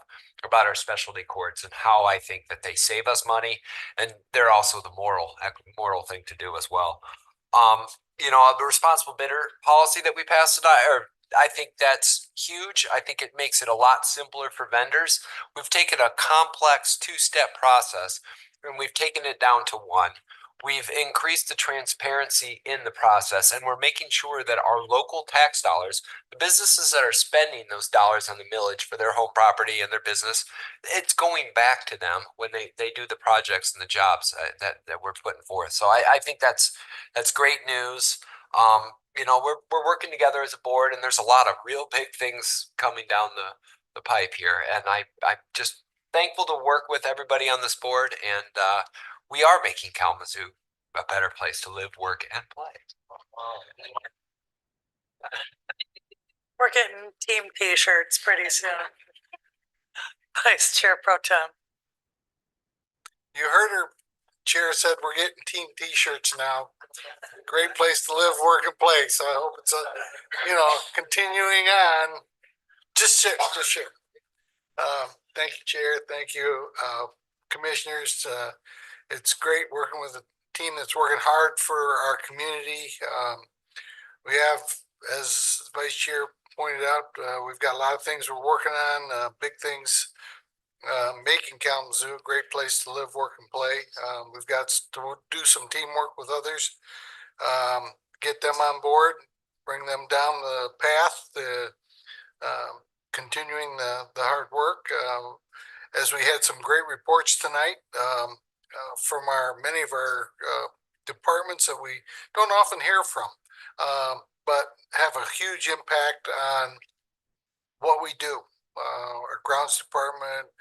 S4: about our specialty courts and how I think that they save us money, and they're also the moral thing to do as well. The responsible bidder policy that we passed tonight, I think that's huge. I think it makes it a lot simpler for vendors. We've taken a complex two-step process and we've taken it down to one. We've increased the transparency in the process, and we're making sure that our local tax dollars, the businesses that are spending those dollars on the millage for their home property and their business, it's going back to them when they do the projects and the jobs that we're putting forth. So I think that's great news. We're working together as a board, and there's a lot of real big things coming down the pipe here. And I'm just thankful to work with everybody on this board, and we are making Kalamazoo a better place to live, work, and play.
S1: We're getting team T-shirts pretty soon. Vice Chair Pro Tem.
S6: You heard her, Chair said we're getting team T-shirts now. Great place to live, work, and play. So I hope it's continuing on. Just share. Thank you, Chair. Thank you, commissioners. It's great working with a team that's working hard for our community. We have, as Vice Chair pointed out, we've got a lot of things we're working on, big things, making Kalamazoo a great place to live, work, and play. We've got to do some teamwork with others, get them on board, bring them down the path, continuing the hard work. As we had some great reports tonight from many of our departments that we don't often hear from, but have a huge impact on what we do. Our grounds department,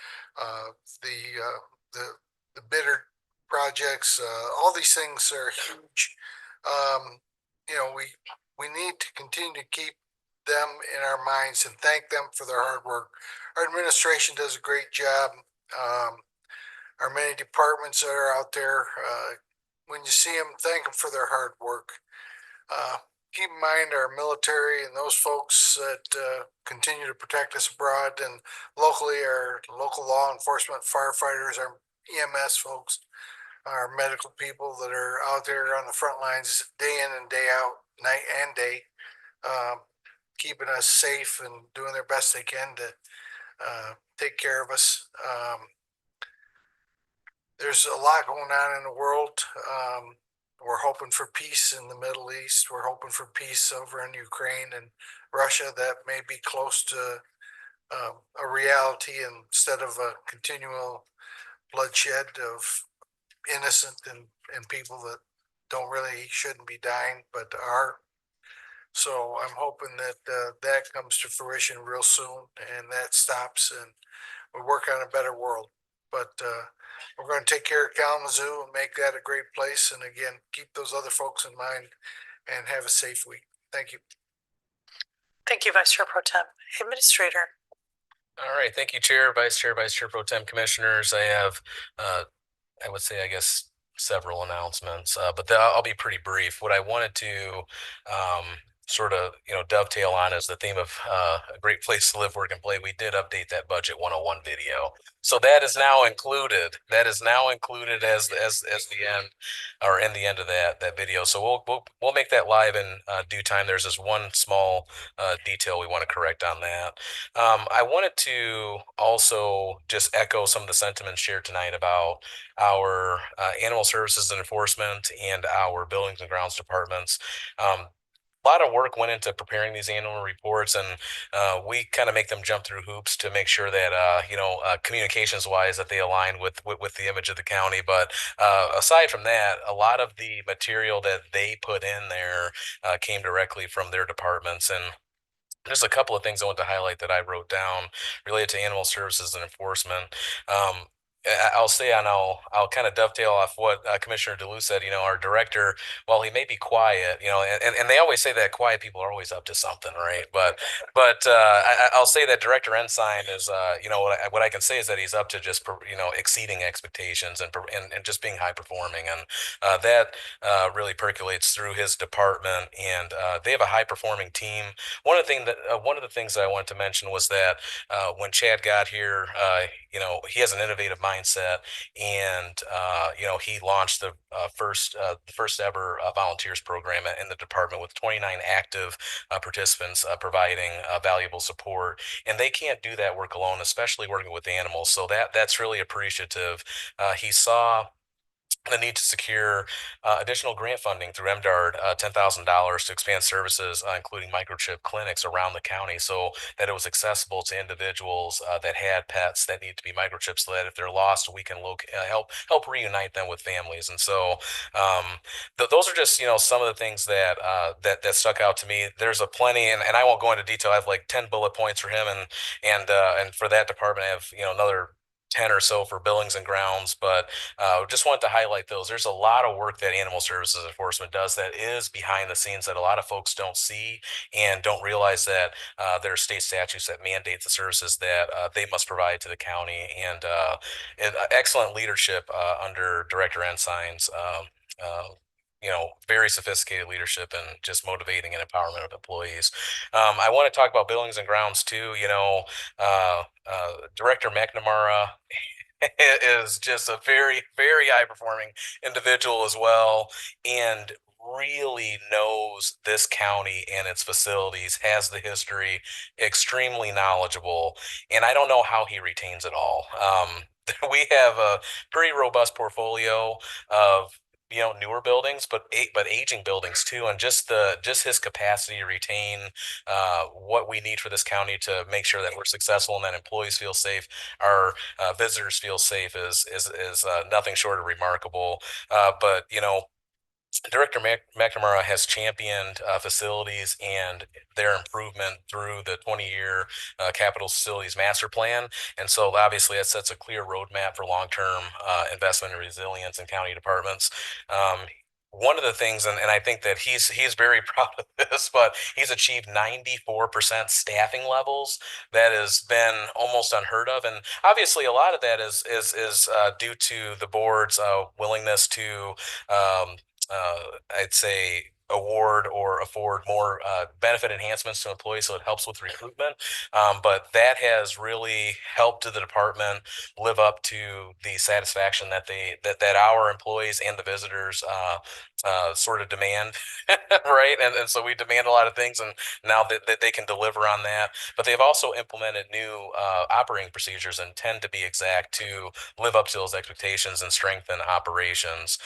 S6: the bidder projects, all these things are huge. We need to continue to keep them in our minds and thank them for their hard work. Our administration does a great job. Our many departments that are out there, when you see them, thank them for their hard work. Keep in mind our military and those folks that continue to protect us abroad, and locally our local law enforcement, firefighters, our EMS folks, our medical people that are out there on the front lines day in and day out, night and day, keeping us safe and doing their best they can to take care of us. There's a lot going on in the world. We're hoping for peace in the Middle East. We're hoping for peace over in Ukraine and Russia. That may be close to a reality instead of a continual bloodshed of innocent and people that shouldn't be dying, but are. So I'm hoping that that comes to fruition real soon and that stops and we work on a better world. But we're going to take care of Kalamazoo and make that a great place. And again, keep those other folks in mind and have a safe week. Thank you.
S1: Thank you, Vice Chair Pro Tem. Administrator.
S10: All right, thank you, Chair, Vice Chair, Vice Chair Pro Tem Commissioners. I have, I would say, I guess, several announcements, but I'll be pretty brief. What I wanted to sort of, dovetail on is the theme of a great place to live, work, and play. We did update that Budget 101 video. So that is now included. That is now included as the end, or in the end of that video. So we'll make that live in due time. There's this one small detail we want to correct on that. I wanted to also just echo some of the sentiments shared tonight about our animal services and enforcement and our buildings and grounds departments. A lot of work went into preparing these annual reports, and we kind of make them jump through hoops to make sure that communications wise that they align with the image of the county. But aside from that, a lot of the material that they put in there came directly from their departments. And there's a couple of things I want to highlight that I wrote down related to animal services and enforcement. I'll say, and I'll kind of dovetail off what Commissioner DeLu said. Our director, while he may be quiet, and they always say that quiet people are always up to something, right? But I'll say that Director Ensign is, what I can say is that he's up to just exceeding expectations and just being high performing, and that really percolates through his department, and they have a high performing team. One of the things that I wanted to mention was that when Chad got here, he has an innovative mindset, and he launched the first ever volunteers program in the department with 29 active participants providing valuable support, and they can't do that work alone, especially working with animals. So that's really appreciative. He saw the need to secure additional grant funding through MDARD, $10,000 to expand services, including microchip clinics around the county, so that it was accessible to individuals that had pets that need to be microchipped, so that if they're lost, we can help reunite them with families. And so those are just some of the things that that stuck out to me. There's a plenty, and I won't go into detail. I have like 10 bullet points for him, and for that department, I have another 10 or so for buildings and grounds, but just wanted to highlight those. There's a lot of work that Animal Services Enforcement does that is behind the scenes that a lot of folks don't see and don't realize that there are state statutes that mandate the services that they must provide to the county, and excellent leadership under Director Ensign's very sophisticated leadership and just motivating and empowerment of employees. I want to talk about buildings and grounds too. Director McNamara is just a very, very high performing individual as well, and really knows this county and its facilities, has the history, extremely knowledgeable, and I don't know how he retains it all. We have a pretty robust portfolio of newer buildings, but aging buildings too, and just his capacity to retain what we need for this county to make sure that we're successful and that employees feel safe, our visitors feel safe is nothing short of remarkable. But Director McNamara has championed facilities and their improvement through the 20-year capital facilities master plan. And so obviously that sets a clear roadmap for long-term investment and resilience in county departments. One of the things, and I think that he's very proud of this, but he's achieved 94% staffing levels. That has been almost unheard of, and obviously a lot of that is due to the board's willingness to I'd say award or afford more benefit enhancements to employees, so it helps with recruitment. But that has really helped to the department live up to the satisfaction that that our employees and the visitors sort of demand, right? And so we demand a lot of things, and now that they can deliver on that. But they've also implemented new operating procedures and tend to be exact to live up to those expectations and strengthen operations.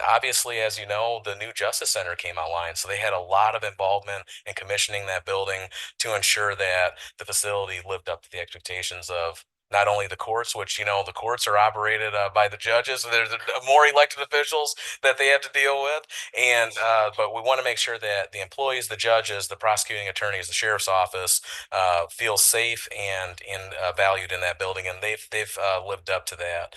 S10: Obviously, as you know, the new Justice Center came online, so they had a lot of involvement in commissioning that building to ensure that the facility lived up to the expectations of not only the courts, which the courts are operated by the judges, so there's more elected officials that they have to deal with, and but we want to make sure that the employees, the judges, the prosecuting attorneys, the sheriff's office feel safe and valued in that building, and they've lived up to that.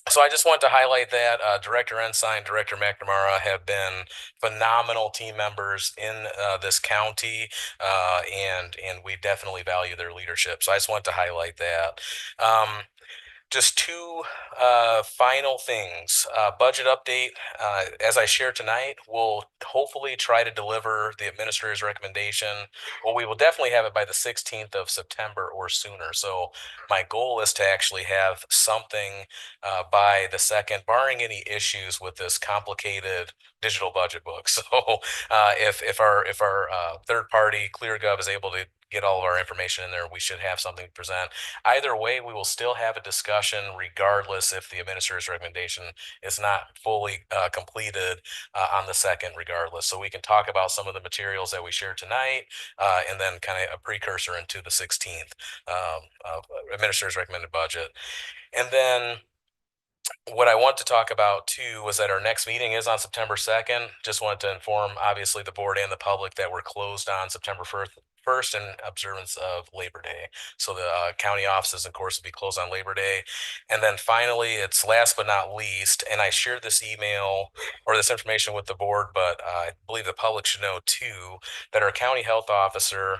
S10: So I just want to highlight that Director Ensign, Director McNamara have been phenomenal team members in this county, and we definitely value their leadership. So I just want to highlight that. Just two final things. Budget update. As I shared tonight, we'll hopefully try to deliver the administrator's recommendation. Well, we will definitely have it by the 16th of September or sooner. So my goal is to actually have something by the 2nd, barring any issues with this complicated digital budget book. So if our third party ClearGov is able to get all of our information in there, we should have something to present. Either way, we will still have a discussion regardless if the administrator's recommendation is not fully completed on the 2nd regardless. So we can talk about some of the materials that we shared tonight and then kind of a precursor into the 16th administrator's recommended budget. And then what I want to talk about too was that our next meeting is on September 2nd. Just wanted to inform, obviously, the board and the public that we're closed on September 1st in observance of Labor Day. So the county offices, of course, will be closed on Labor Day. And then finally, it's last but not least, and I shared this email or this information with the board, but I believe the public should know too, that our county health officer,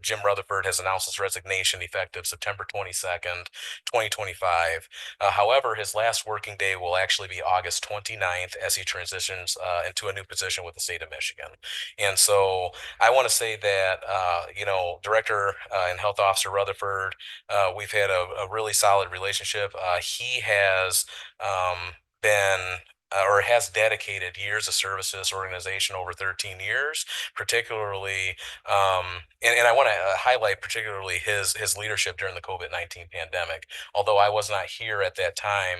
S10: Jim Rutherford, has announced his resignation effective September 22nd, 2025. However, his last working day will actually be August 29th as he transitions into a new position with the state of Michigan. And so I want to say that, Director and Health Officer Rutherford, we've had a really solid relationship. He has been or has dedicated years of service to this organization over 13 years, particularly, and I want to highlight particularly his leadership during the COVID-19 pandemic. Although I was not here at that time,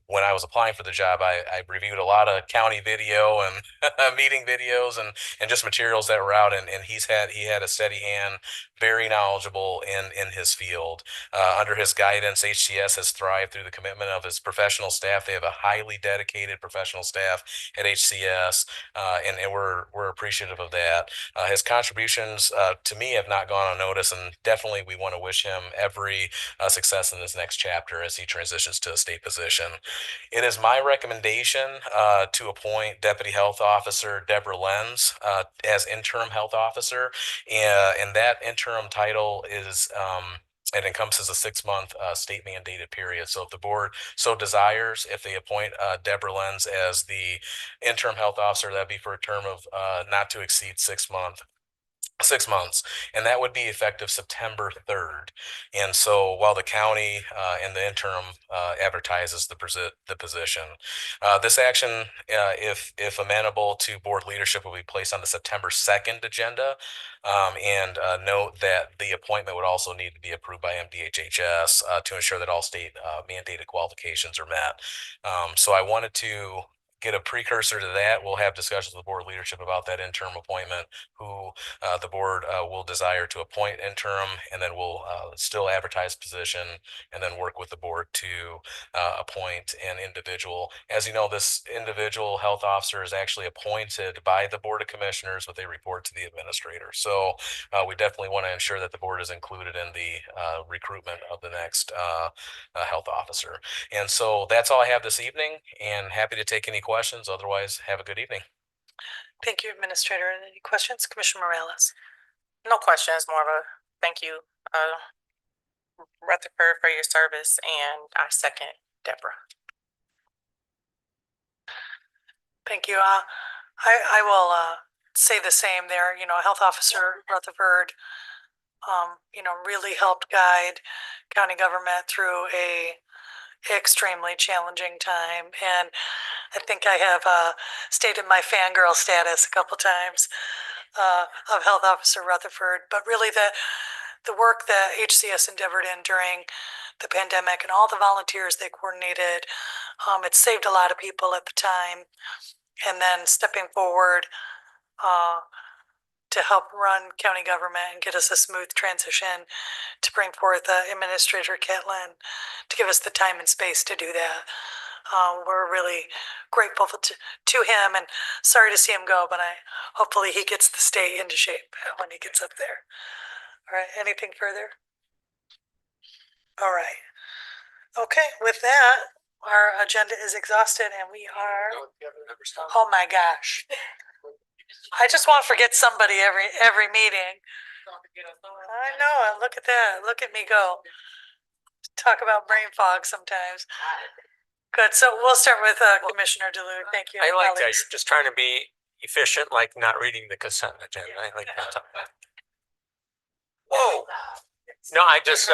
S10: when I was applying for the job, I reviewed a lot of county video and meeting videos and just materials that were out, and he had a steady hand, very knowledgeable in his field. Under his guidance, HCS has thrived through the commitment of his professional staff. They have a highly dedicated professional staff at HCS, and we're appreciative of that. His contributions to me have not gone unnoticed, and definitely we want to wish him every success in this next chapter as he transitions to a state position. It is my recommendation to appoint Deputy Health Officer Deborah Lenz as interim health officer, and that interim title is it encompasses a 6-month state mandated period. So if the board so desires, if they appoint Deborah Lenz as the interim health officer, that'd be for a term of not to exceed 6 months. 6 months, and that would be effective September 3rd. And so while the county and the interim advertises the position, this action, if amenable to board leadership, will be placed on the September 2nd agenda. And note that the appointment would also need to be approved by MDHHS to ensure that all state mandated qualifications are met. So I wanted to get a precursor to that. We'll have discussions with the board leadership about that interim appointment, who the board will desire to appoint interim, and then we'll still advertise position and then work with the board to appoint an individual. As you know, this individual health officer is actually appointed by the Board of Commissioners, but they report to the administrator. So we definitely want to ensure that the board is included in the recruitment of the next health officer. And so that's all I have this evening, and happy to take any questions. Otherwise, have a good evening.
S1: Thank you, Administrator. Any questions? Commissioner Morales?
S7: No questions, more of a thank you, Rutherford, for your service, and I second Deborah.
S1: Thank you. I will say the same there. Health Officer Rutherford, really helped guide county government through a extremely challenging time. And I think I have stated my fangirl status a couple times of Health Officer Rutherford, but really the work that HCS endeavored in during the pandemic and all the volunteers they coordinated, it saved a lot of people at the time. And then stepping forward to help run county government and get us a smooth transition, to bring forth Administrator Catlin to give us the time and space to do that. We're really grateful to him, and sorry to see him go, but hopefully he gets the state into shape when he gets up there. All right, anything further? All right. Okay, with that, our agenda is exhausted and we are, oh my gosh. I just want to forget somebody every meeting. I know, look at that, look at me go. Talk about brain fog sometimes. Good, so we'll start with Commissioner Duluth, thank you.
S5: I like that.
S1: colleagues.
S5: You're just trying to be efficient, like not reading the consent agenda. I like that. Whoa. No, I just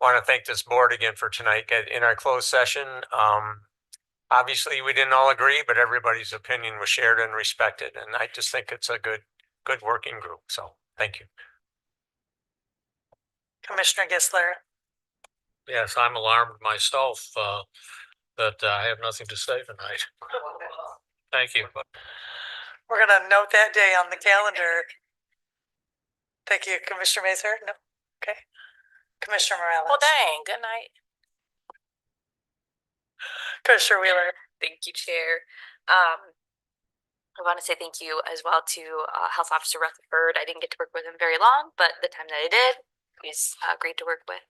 S5: want to thank this board again for tonight. In our closed session, obviously we didn't all agree, but everybody's opinion was shared and respected. And I just think it's a good working group. So thank you.
S1: Commissioner Gisler.
S5: Yes, I'm alarmed myself that I have nothing to say tonight. Thank you.
S1: We're gonna note that day on the calendar. Thank you, Commissioner Mazur. No, okay. Commissioner Morales.
S9: Well, dang, good night.
S1: Commissioner Wheeler.
S8: Thank you, Chair. I want to say thank you as well to Health Officer Rutherford. I didn't get to work with him very long, but the time that I did, he's great to work with.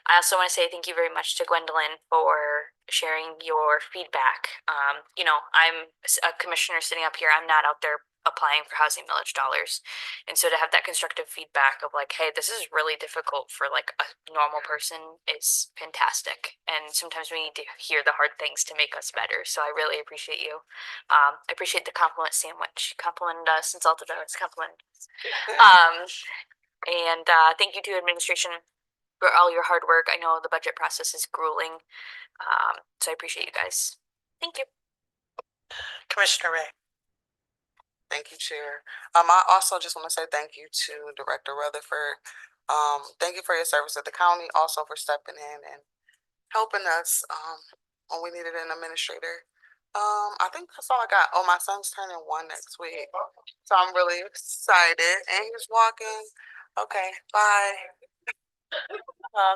S8: I also want to say thank you very much to Gwendolyn for sharing your feedback. You know, I'm a commissioner sitting up here. I'm not out there applying for housing millage dollars. And so to have that constructive feedback of like, hey, this is really difficult for like a normal person is fantastic. And sometimes we need to hear the hard things to make us better. So I really appreciate you. I appreciate the compliment sandwich. Compliment us, insulted us, compliment. And thank you to administration for all your hard work. I know the budget process is grueling. So I appreciate you guys. Thank you.
S1: Commissioner Ray.
S7: Thank you, Chair. I also just want to say thank you to Director Rutherford. Thank you for your service at the county, also for stepping in and helping us when we needed an administrator. I think that's all I got. Oh, my son's turning 1 next week, so I'm really excited. And he's walking. Okay, bye.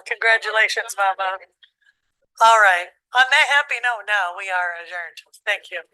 S1: Congratulations, Mama. All right. On that happy note, now we are adjourned. Thank you.